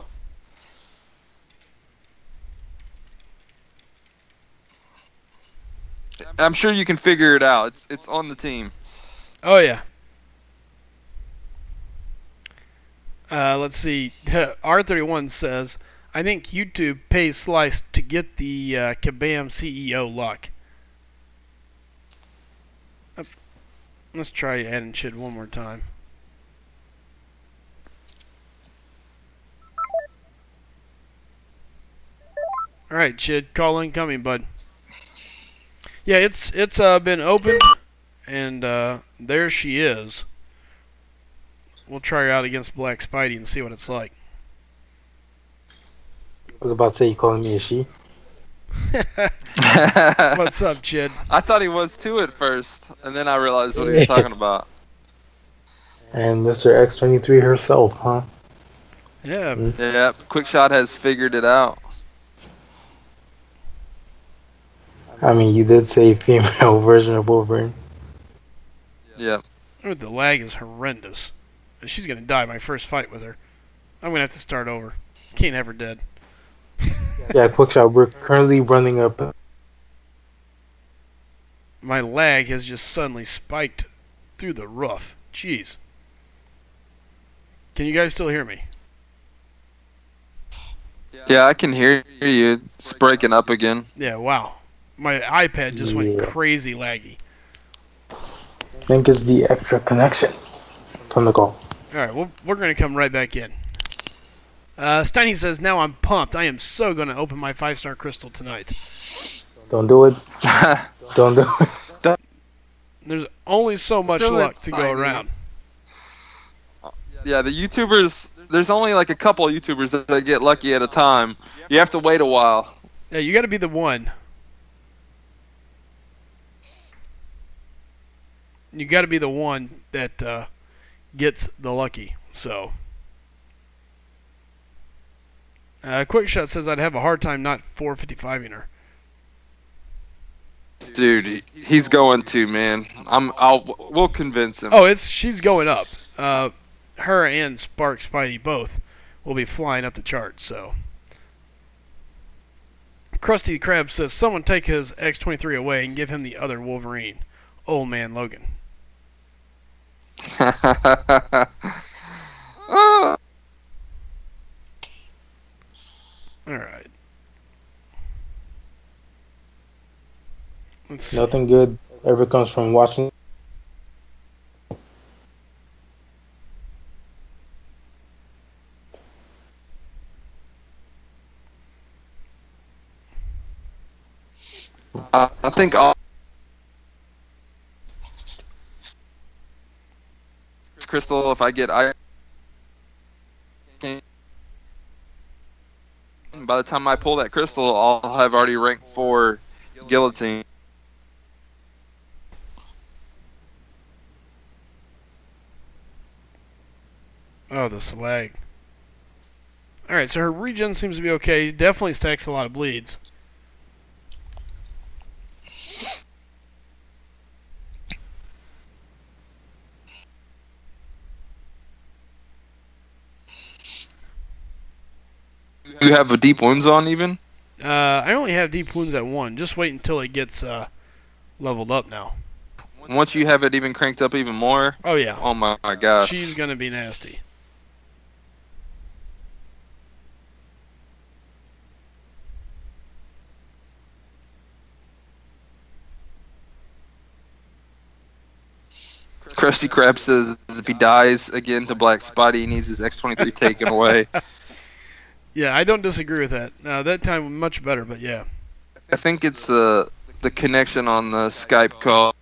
I'm sure you can figure it out. It's on the team. Oh, yeah. Let's see. R31 says, I think YouTube pays Slice to get the Kabam CEO luck. Let's try adding Chid one more time. All right, Chid, call incoming, bud. Yeah, it's been opened, and there she is. We'll try her out against Black Spidey and see what it's like. I was about to say you calling me a she. What's up, Chid? I thought he was too at first, and then I realized what he was talking about. And Mr. X-23 herself, huh? Yeah. Yeah, Quickshot has figured it out. I mean, you did say female version of Wolverine. Yeah. Ooh, the lag is horrendous. She's gonna die my first fight with her. I'm gonna have to start over. Can't have her dead. Yeah, Quickshot, we're currently running up. My lag has just suddenly spiked through the roof. Jeez. Can you guys still hear me? Yeah, I can hear you. It's breaking up again. Yeah, wow. My iPad just went Yeah. crazy laggy. I think it's the extra connection from the call. Alright, well, we're going to come right back in. Steiny says, now I'm pumped. I am so going to open my 5-star crystal tonight. Don't do it. Don't do it. There's only so much Do it, luck to go Steiny. around. Yeah, the YouTubers, there's only like a couple of YouTubers that get lucky at a time. You have to wait a while. Yeah, you got to be the one. You got to be the one that gets the lucky. So, Quickshot says I'd have a hard time not 455ing her. Dude, he's going to, man. We'll convince him. Oh, she's going up. Her and Spark Spidey both will be flying up the charts. So, Krusty Krab says someone take his X-23 away and give him the other Wolverine, Old Man Logan. Oh, All right. Let's see. Nothing good ever comes from watching. I think all Crystal, if I get by the time I pull that crystal, I'll have already ranked 4 guillotine. Oh, the slag. All right, so her regen seems to be okay. Definitely stacks a lot of bleeds. You have a deep wounds on even? I only have deep wounds at 1. Just wait until it gets leveled up now. Once you have it even cranked up even more, Oh, yeah. oh my gosh. She's going to be nasty. Krusty Krab says if he dies again to Black Spidey, he needs his X-23 taken away. Yeah, I don't disagree with that. That time much better, but yeah. I think it's the connection on the Skype call.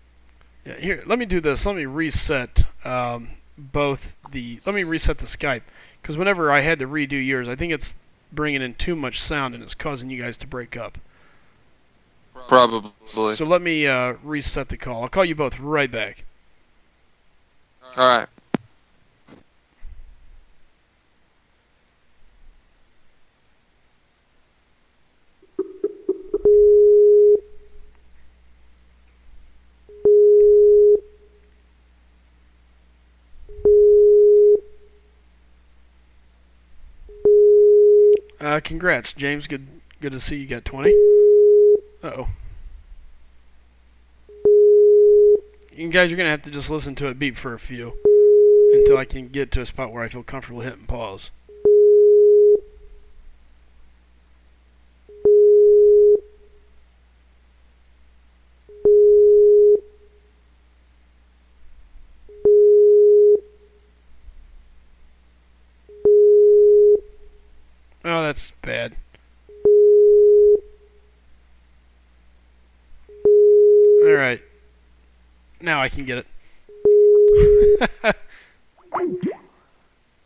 Yeah, here, let me do this. Let me reset Let me reset the Skype, because whenever I had to redo yours, I think it's bringing in too much sound and it's causing you guys to break up. Probably. So let me reset the call. I'll call you both right back. Alright. Congrats, James. Good to see you got 20. Uh-oh. You guys are going to have to just listen to it beep for a few until I can get to a spot where I feel comfortable hitting pause. Oh, that's bad. Now I can get it.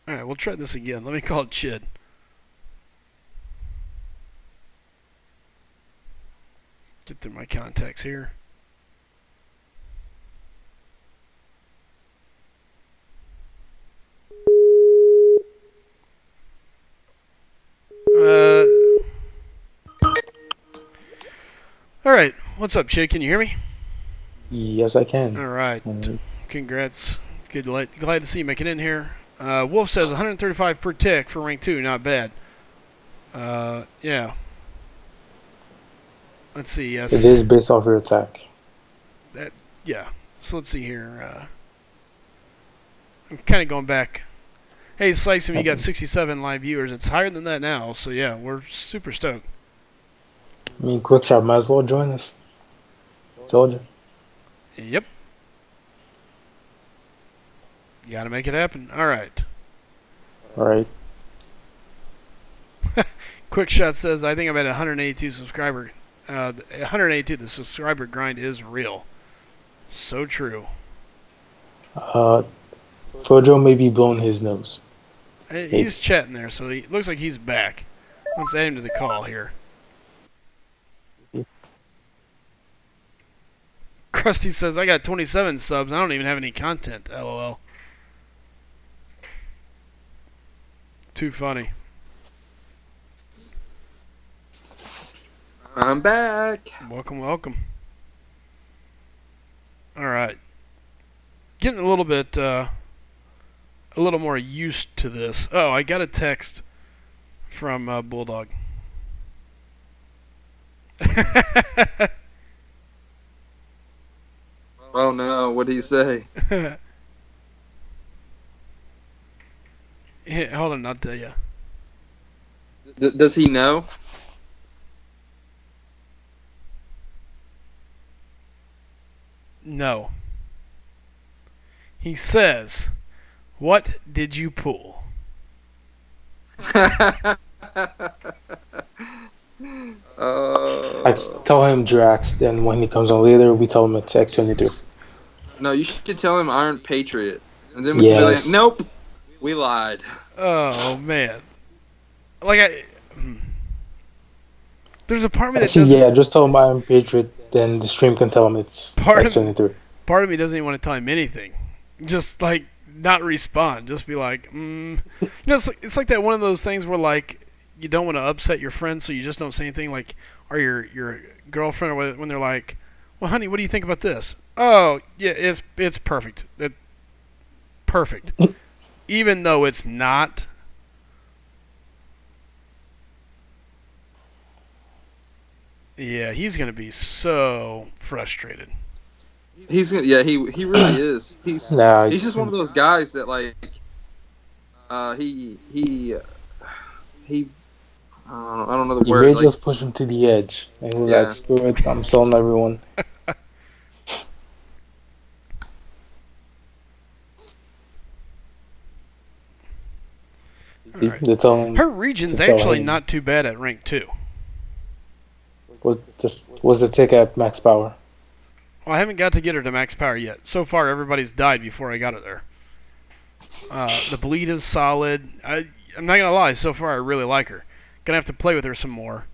Alright, we'll try this again. Let me call it Chid. Get through my contacts here. Alright, what's up, Chid? Can you hear me? Yes, I can. Alright, congrats. Glad to see you making it in here. Wolf says 135 per tick for rank 2, not bad. Yeah. Let's see, yes. It is based off your attack. Yeah. So let's see here. I'm kind of going back. Hey, Slycem, you got 67 live viewers. It's higher than that now, so yeah, we're super stoked. I mean, Quickshot might as well join us. Told you. Yep. You gotta make it happen. Alright. Alright. Quickshot says, I think I'm at 182 subscriber. 182, the subscriber grind is real. So true. Fojo may be blowing his nose. He's chatting there, so he looks like he's back. Let's add him to the call here. Krusty says, I got 27 subs. I don't even have any content. LOL. Too funny. I'm back. Welcome, welcome. Alright. Getting a little bit, a little more used to this. Oh, I got a text from Bulldog. Oh no, what'd he say? Yeah, hold on, I'll tell you. Does he know? No. He says, what did you pull? I tell him Drax, then when he comes on later, we tell him it's X22. No, you should tell him Iron Patriot. And then we can be like, nope, we lied. Oh, man. Like, there's a part of me that Actually, doesn't... yeah, just tell him I'm Patriot, then the stream can tell him it's X23. Part of me doesn't even want to tell him anything. Just, like, not respond. Just be like, You know, it's like that one of those things where, like, you don't want to upset your friends, so you just don't say anything, like, or your girlfriend, or when they're like, well, honey, what do you think about this? Oh, yeah, it's perfect. Perfect. Even though it's not... Yeah, he's gonna be so frustrated. He really is. He's just one of those guys that like he I don't know the word. You may just push him to the edge, and we're like, screw it, I'm selling everyone. Right. Her region's actually not too bad at rank 2. Was the tick at max power? Well, I haven't got to get her to max power yet. So far, everybody's died before I got her there. The bleed is solid. I'm not going to lie. So far, I really like her. Going to have to play with her some more.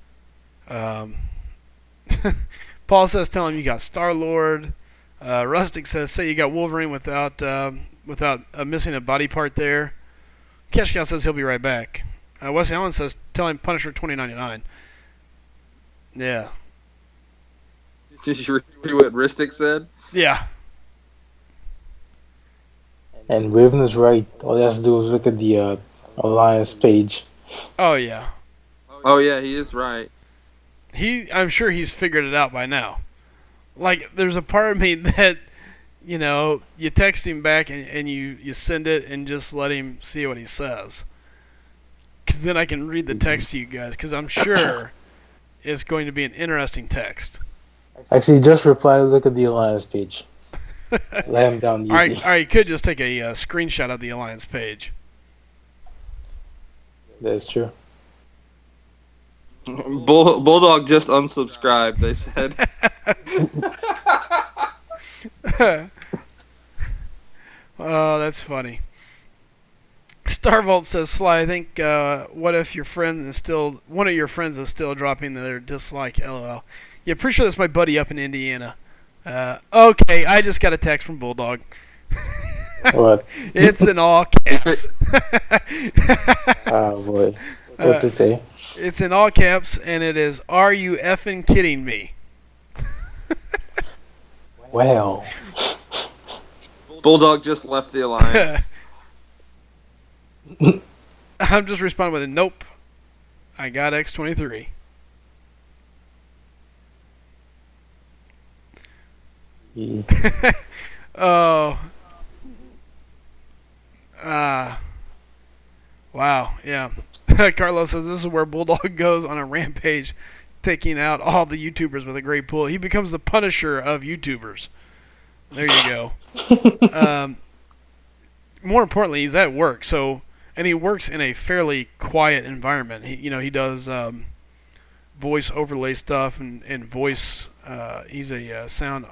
Paul says, tell him you got Star-Lord. Rustic says, say you got Wolverine without missing a body part there. Keshkow says he'll be right back. Wes Allen says, tell him Punisher 2099. Yeah. Did you read what Ristic said? Yeah. And Raven is right. All he has to do is look at the Alliance page. Oh, yeah. Oh, yeah, he is right. I'm sure he's figured it out by now. Like, there's a part of me that, you know, you text him back and you send it and just let him see what he says. Because then I can read the text to you guys, because I'm sure it's going to be an interesting text. Actually, just reply, look at the Alliance page. Lay him down easy. All right, you could just take a screenshot of the Alliance page. That's true. Bulldog just unsubscribed, they said. Oh, that's funny. Starvault says, Sly, I think, what if one of your friends is still dropping their dislike, lol. Yeah, pretty sure that's my buddy up in Indiana. Okay, I just got a text from Bulldog. What? It's in all caps. Oh boy. What to say? It's in all caps, and it is, are you effing kidding me? Well. Bulldog just left the alliance. I'm just responding with a nope. I got X23. Yeah. Oh. Wow, yeah. Carlos says this is where Bulldog goes on a rampage, taking out all the YouTubers with a great pull. He becomes the Punisher of YouTubers. There you go. More importantly, he's at work, and he works in a fairly quiet environment. He does voice overlay stuff and voice. He's a sound.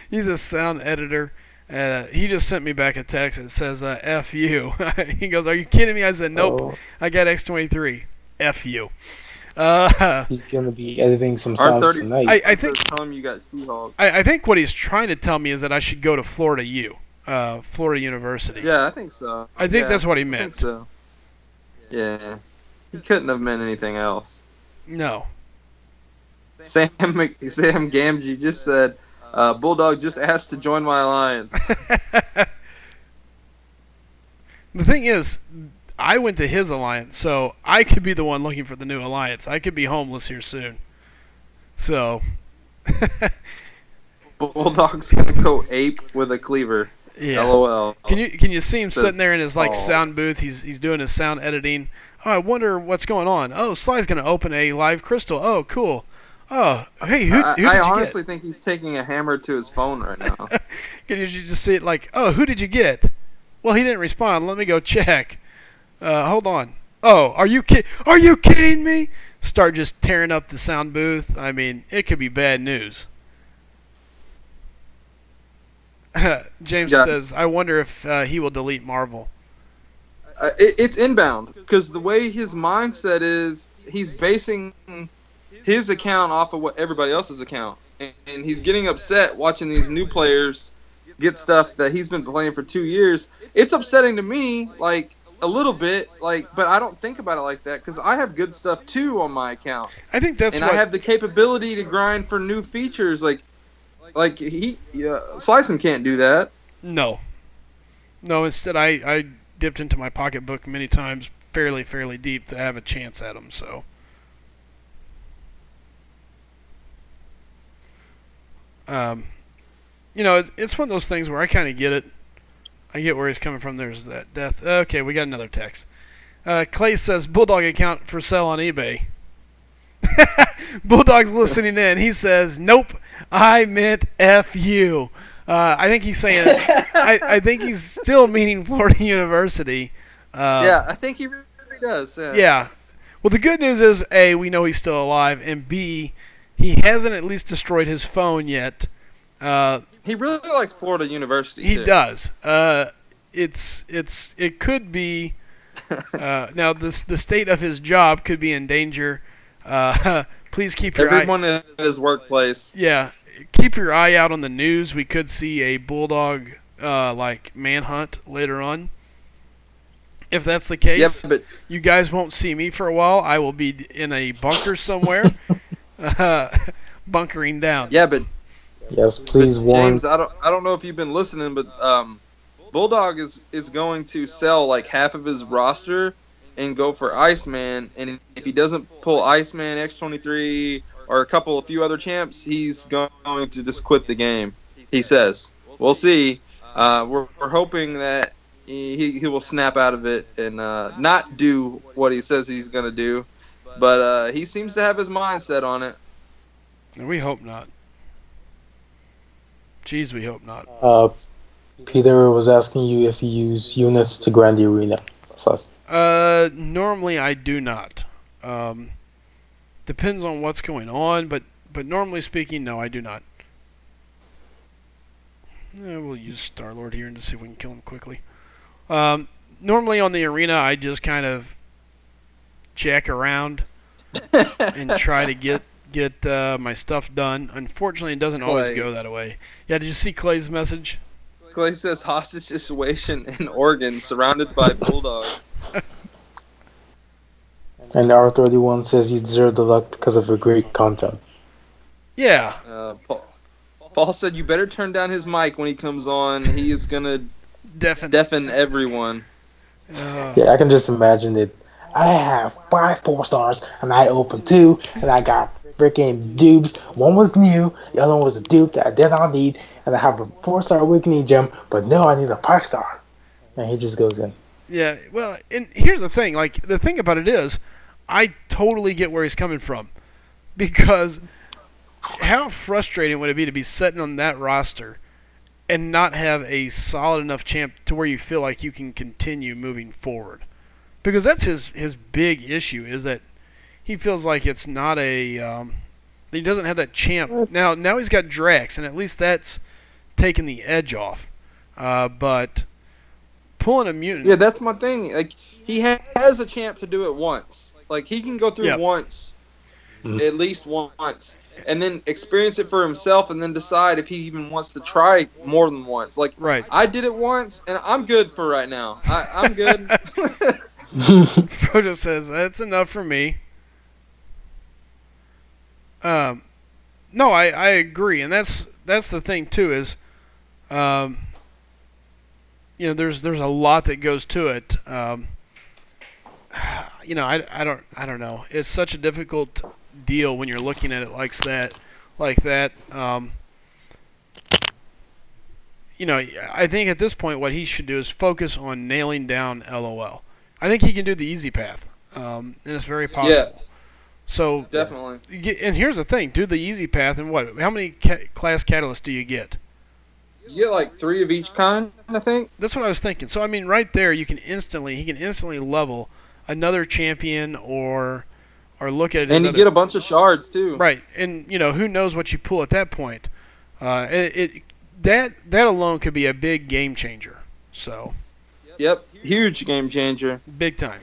He's a sound editor. He just sent me back a text that says, F you. He goes, are you kidding me? I said, nope, Oh, I got X23. F you. he's gonna be editing some sounds R30 tonight. I think Tell him you got She-Hulk. I think what he's trying to tell me is that I should go to Florida Florida University. Yeah, I think so. I think Yeah, that's what he I think meant. so. Yeah. He couldn't have meant anything else. No. Sam Gamgee just said, Bulldog just asked to join my alliance. The thing is, I went to his alliance, so I could be the one looking for the new alliance. I could be homeless here soon. So, Bulldog's gonna go ape with a cleaver. yeah. LOL. Can you see him Says, sitting there in his "Oh." sound booth? He's doing his sound editing. Oh, I wonder what's going on. Oh, Sly's gonna open a live crystal. Oh, cool. Oh, hey, who did I you honestly think he's taking a hammer to his phone right now. get? Can you just see it like, oh, who did you get? Well, he didn't respond. Let me go check. Hold on. Oh, are you kidding me? Start just tearing up the sound booth. I mean, it could be bad news. James Yeah. says, I wonder if he will delete Marvel. It's inbound because the way his mindset is, he's basing his account off of what everybody else's account, and he's getting upset watching these new players get stuff that he's been playing for 2 years. It's upsetting to me, like a little bit, but I don't think about it like that because I have good stuff too on my account, I think that's and what I have the capability to grind for new features. Like Slycem can't do that. No. Instead, I dipped into my pocketbook many times, fairly deep, to have a chance at him. So, it's one of those things where I kind of get it. I get where he's coming from. There's that death. Okay, we got another text. Clay says, Bulldog account for sale on eBay. Bulldog's listening in. He says, nope, I meant F you. I think he's saying, I think he's still meaning Florida University. Yeah, I think he really does. Yeah. Well, the good news is, A, we know he's still alive, and B, he hasn't at least destroyed his phone yet. He really likes Florida University. He too. does. It could be now the state of his job could be in danger. Please keep your Everyone in his workplace. Yeah, keep your eye out on the news. We could see a Bulldog manhunt later on. If that's the case, Yeah, but you guys won't see me for a while. I will be in a bunker somewhere, bunkering down. yeah, but Yes, please warn. James, I don't know if you've been listening, but Bulldog is going to sell like half of his roster and go for Iceman, and if he doesn't pull Iceman, X23, or a few other champs, he's going to just quit the game. He says, "We'll see." We're hoping that he will snap out of it and not do what he says he's going to do, but he seems to have his mindset on it. We hope not. Jeez, we hope not. Peter was asking you if you use units to grind the arena. Normally I do not. Depends on what's going on, but normally speaking, no, I do not. We'll use Star-Lord here and just see if we can kill him quickly. Normally on the arena, I just kind of jack around and try to get my stuff done. Unfortunately, it doesn't always Clay. go that way. Yeah, did you see Clay's message? Clay says hostage situation in Oregon, surrounded by bulldogs. And R31 says you deserve the luck because of your great content. Yeah. Paul said you better turn down his mic when he comes on. He is gonna deafen everyone. Yeah, I can just imagine it. I have 5 4-stars, and I opened 2, and I got freaking dupes. One was new, the other one was a dupe that I did not need, and I have a 4-star awakening gem, but no, I need a 5-star. And he just goes in. Yeah, well, and here's the thing. Like, the thing about it is, I totally get where he's coming from. Because how frustrating would it be to be sitting on that roster and not have a solid enough champ to where you feel like you can continue moving forward? Because that's his big issue, is that he feels like it's not a he doesn't have that champ. Now he's got Drax, and at least that's taken the edge off. But pulling a mutant, Yeah, that's my thing. Like, he has a champ to do it once. Like, he can go through Yep. once, at least once, and then experience it for himself, and then decide if he even wants to try more than once. Like, right? I did it once, and I'm good for right now. I'm good. Frodo says that's enough for me. No, I agree, and that's the thing too. Is there's a lot that goes to it. I don't know. It's such a difficult deal when you're looking at it like that. I think at this point what he should do is focus on nailing down LOL. I think he can do the easy path, and it's very possible. Yeah. So Definitely. And here's the thing: do the easy path, and what? How many class catalysts do you get? You get like 3 of each kind, I think. That's what I was thinking. So I mean, right there, he can instantly level another champion, or look at it. And you get a bunch of shards too. Right, and who knows what you pull at that point. That alone could be a big game changer. So. Yep, huge game changer. Big time.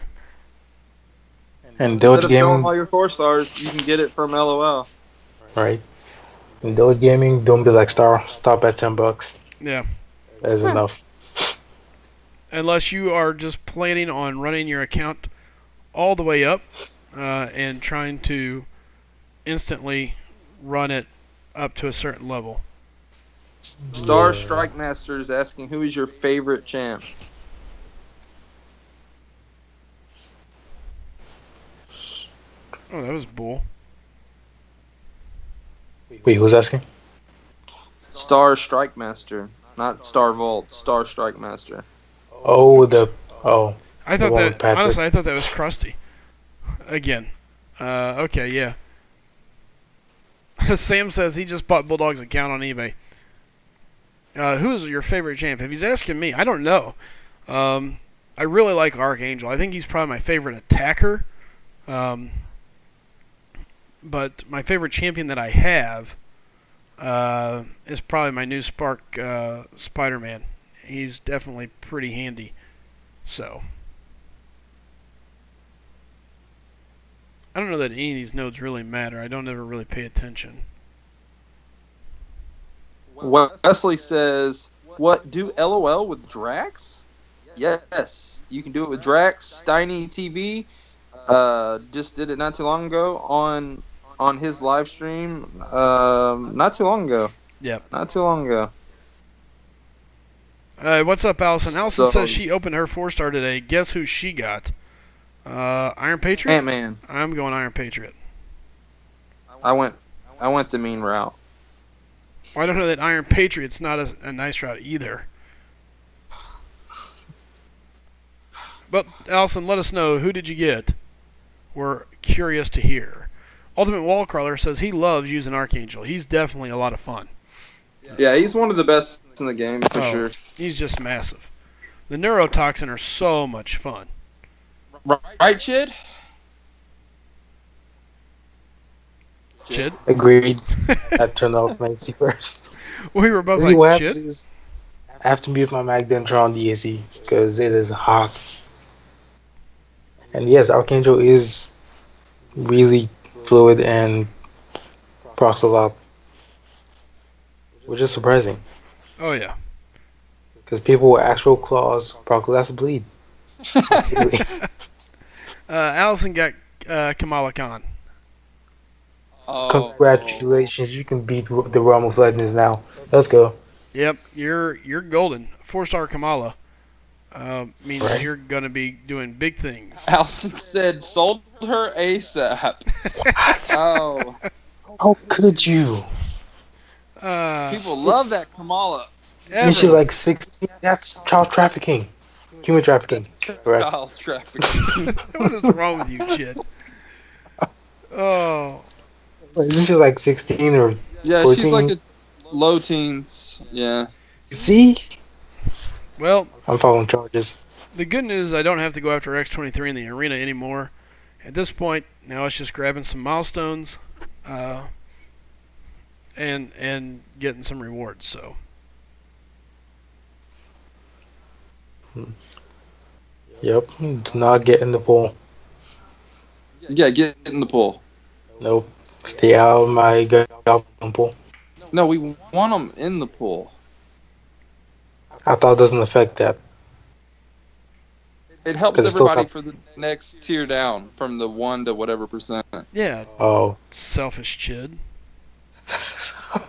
And Doge Instead of selling Gaming, all your 4-stars, you can get it from LOL. right? In Doge Gaming, don't be like stop at $10. Yeah. That's enough. Unless you are just planning on running your account all the way up and trying to instantly run it up to a certain level. Star Strike Master is asking, who is your favorite champ? Oh, that was bull. Wait, who's asking? Star Strike Master. Not Star Vault, Star Strike Master. Oh, I thought one that with Patrick. honestly, I thought that was Krusty. Again. Okay, yeah. Sam says he just bought Bulldog's account on eBay. Who is your favorite champ? If he's asking me, I don't know. I really like Archangel. I think he's probably my favorite attacker. But my favorite champion that I have is probably my new Spark Spider-Man. He's definitely pretty handy. So I don't know that any of these nodes really matter. I don't ever really pay attention. Wesley says, what, do LOL with Drax? Yes, you can do it with Drax. Steiny TV just did it not too long ago on his live stream. Not too long ago. Yep. Not too long ago. What's up, Allison? Allison So- says she opened her 4-star today. Guess who she got? Iron Patriot? Ant-Man. I'm going Iron Patriot. I went the mean route. Well, I don't know that Iron Patriot's not a nice route either. But, Allison, let us know. Who did you get? We're curious to hear. Ultimate Wallcrawler says he loves using Archangel. He's definitely a lot of fun. Yeah, he's one of the best in the game for sure. He's just massive. The Neurotoxin are so much fun. Right, Chid? Chid? agreed. I turned off my first. We were both See, what like, happens Chid? is I have to mute my mic then turn on the AC because it is hot. And yes, Archangel is really fluid and procs a lot, which is surprising Oh yeah. because people with actual claws proc less bleed. Really. Allison got Kamala Khan. Oh, Congratulations, you can beat the Realm of Legends now. Let's go. Yep, you're golden. 4-star Kamala means Right. you're gonna be doing big things. Allison said sold her ASAP. What? Oh, How could you? people love that Kamala. And she's like 16. That's child trafficking. Human trafficking. Correct. Child trafficking. What is wrong with you, Chid? Oh, Isn't she like 16 or Yeah, 14? she's like a low teens. Yeah. See? well, I'm following charges. the good news is I don't have to go after X-23 in the arena anymore. At this point, now it's just grabbing some milestones, and getting some rewards. So Yep. Do not get in the pool. Yeah, get in the pool. Nope. Stay out of my goblin pool. No, we want them in the pool. I thought it doesn't affect that. It helps 'Cause it's still everybody top- for the next tier down from the 1 to whatever percent. yeah, Oh. selfish Chid.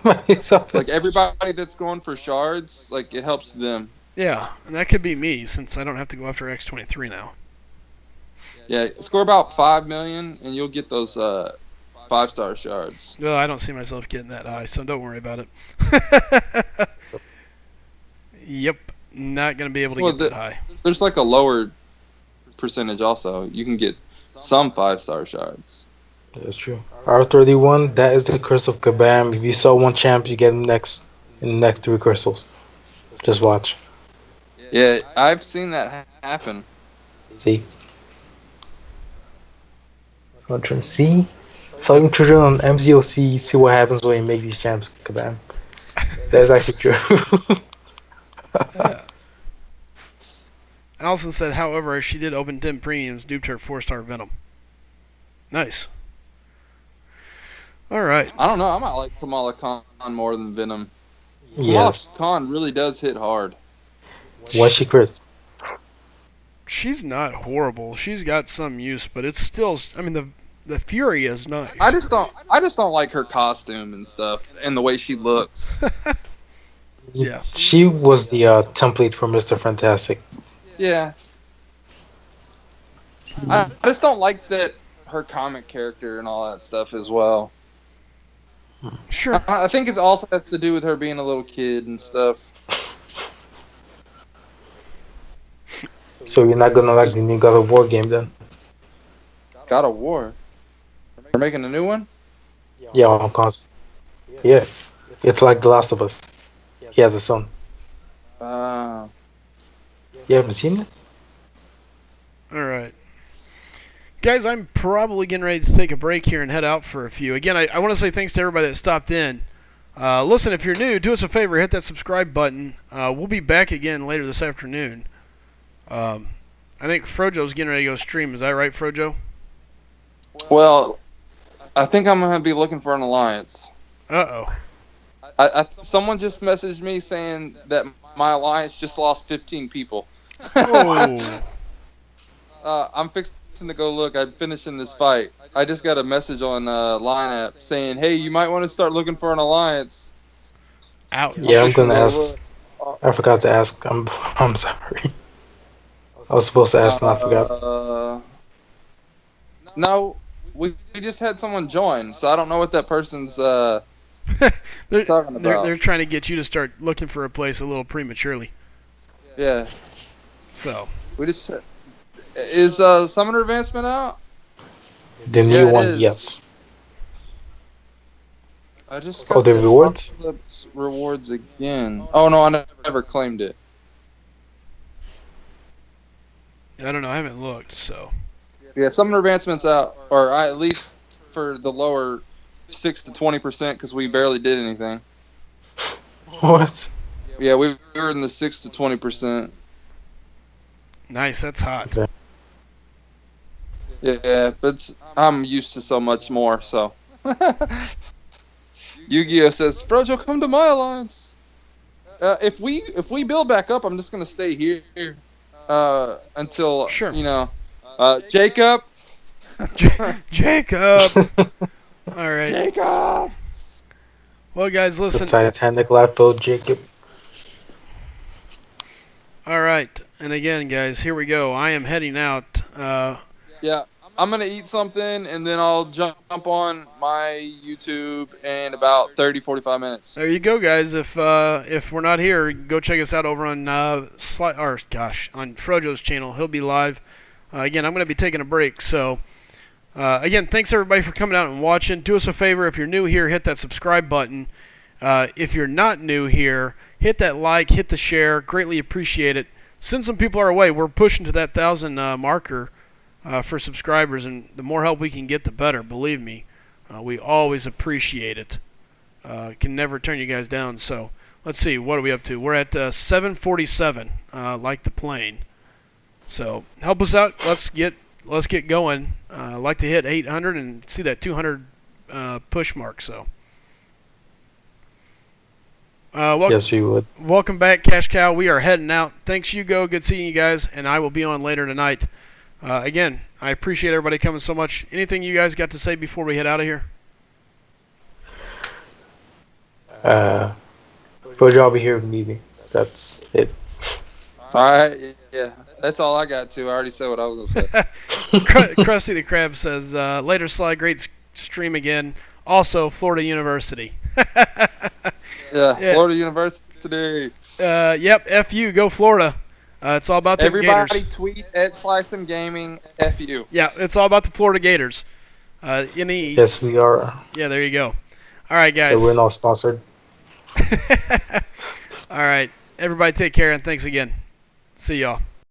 Like everybody that's going for shards, like it helps them. Yeah, and that could be me since I don't have to go after X-23 now. Yeah, score about 5 million and you'll get those 5-star shards. Well, I don't see myself getting that high, so don't worry about it. Yep, not gonna be able to Well, get that high. There's like a lower percentage also. You can get some 5-star shards. That's true. R31, that is the curse of Kabam. If you saw one champ, you get him next in the next 3 crystals. Just watch. Yeah, I've seen that happen. See? I'm trying to see. Selling children on MCOC, see what happens when you make these champs Kabam. That's actually true. Yeah. Allison said, however, she did open 10 premiums, duped her 4-star Venom. Nice. All right. I don't know. I might like Kamala Khan more than Venom. Yes. Kamala Khan really does hit hard. Once she crits. She's not horrible. She's got some use, but it's still. I mean, the Fury is nice. I just don't like her costume and stuff and the way she looks. Yeah. She was the template for Mr. Fantastic. Yeah. I just don't like that her comic character and all that stuff as well. Sure. I think it also has to do with her being a little kid and stuff. So you're not gonna like the new God of War game then? God of War. We're making a new one? Yeah, on console. Yeah. It's like The Last of Us. He has a son. You haven't seen it? All right. Guys, I'm probably getting ready to take a break here and head out for a few. Again, I want to say thanks to everybody that stopped in. Listen, if you're new, do us a favor, hit that subscribe button. We'll be back again later this afternoon. I think Frojo's getting ready to go stream. Is that right, Frojo? Well, I think I'm going to be looking for an alliance. Uh-oh. Someone just messaged me saying that my alliance just lost 15 people. Oh. I'm fixing to go look. I'm finishing this fight. I just got a message on Line app saying, "Hey, you might want to start looking for an alliance." Ouch. Yeah, I'm gonna ask. I forgot to ask. I'm sorry. I was supposed to ask and I forgot. No, we just had someone join, so I don't know what that person's they're talking about. They're trying to get you to start looking for a place a little prematurely. Yeah. So. We just is Summoner Advancement out? The new Yeah, it one, is. yes. I just Oh, the rewards? Rewards again. Oh no, I never claimed it. I don't know. I haven't looked, so. Yeah, Summoner Advancement's out, or at least for the lower 6 to 20% because we barely did anything. What? Yeah, we were in the 6 to 20%. Nice, that's hot. Okay. Yeah, but I'm used to so much more. So, Yu-Gi-Oh says, "Frojo, come to my alliance." If we build back up, I'm just gonna stay here until Sure. Jacob. Jacob. All right. Jacob. Well, guys, The listen. Titanic lifeboat, Jacob. All right, and again, guys, here we go. I am heading out. Yeah, I'm gonna eat something and then I'll jump on my YouTube in about 30-45 minutes. There you go, guys. If we're not here, go check us out over on on Frojo's channel. He'll be live. Again, I'm going to be taking a break. So, again, thanks everybody for coming out and watching. Do us a favor, if you're new here, hit that subscribe button. If you're not new here, hit that like, hit the share. Greatly appreciate it. Send some people our way. We're pushing to that 1,000 marker for subscribers, and the more help we can get, the better. Believe me, we always appreciate it. Can never turn you guys down. So let's see, what are we up to? We're at 747, like the plane. So help us out. Let's get going. I'd like to hit 800 and see that 200 push mark. So. Yes, we would. Welcome back, Cash Cow. We are heading out. Thanks, Hugo. Good seeing you guys, and I will be on later tonight. Again, I appreciate everybody coming so much. Anything you guys got to say before we head out of here? Frojo, I'll be here if you need me. That's it. All right, yeah, that's all I got to. I already said what I was gonna say. Krusty the Crab says, later, Sly, great stream again. Also, Florida University. Yeah, Florida University. Yep, F-U, go Florida. It's all about the Everybody Gators. tweet at SlycemGaming, FU. Yeah, it's all about the Florida Gators. Yes, we are. Yeah, there you go. All right, guys. Yeah, we're not sponsored. All right. Everybody take care, and thanks again. See y'all.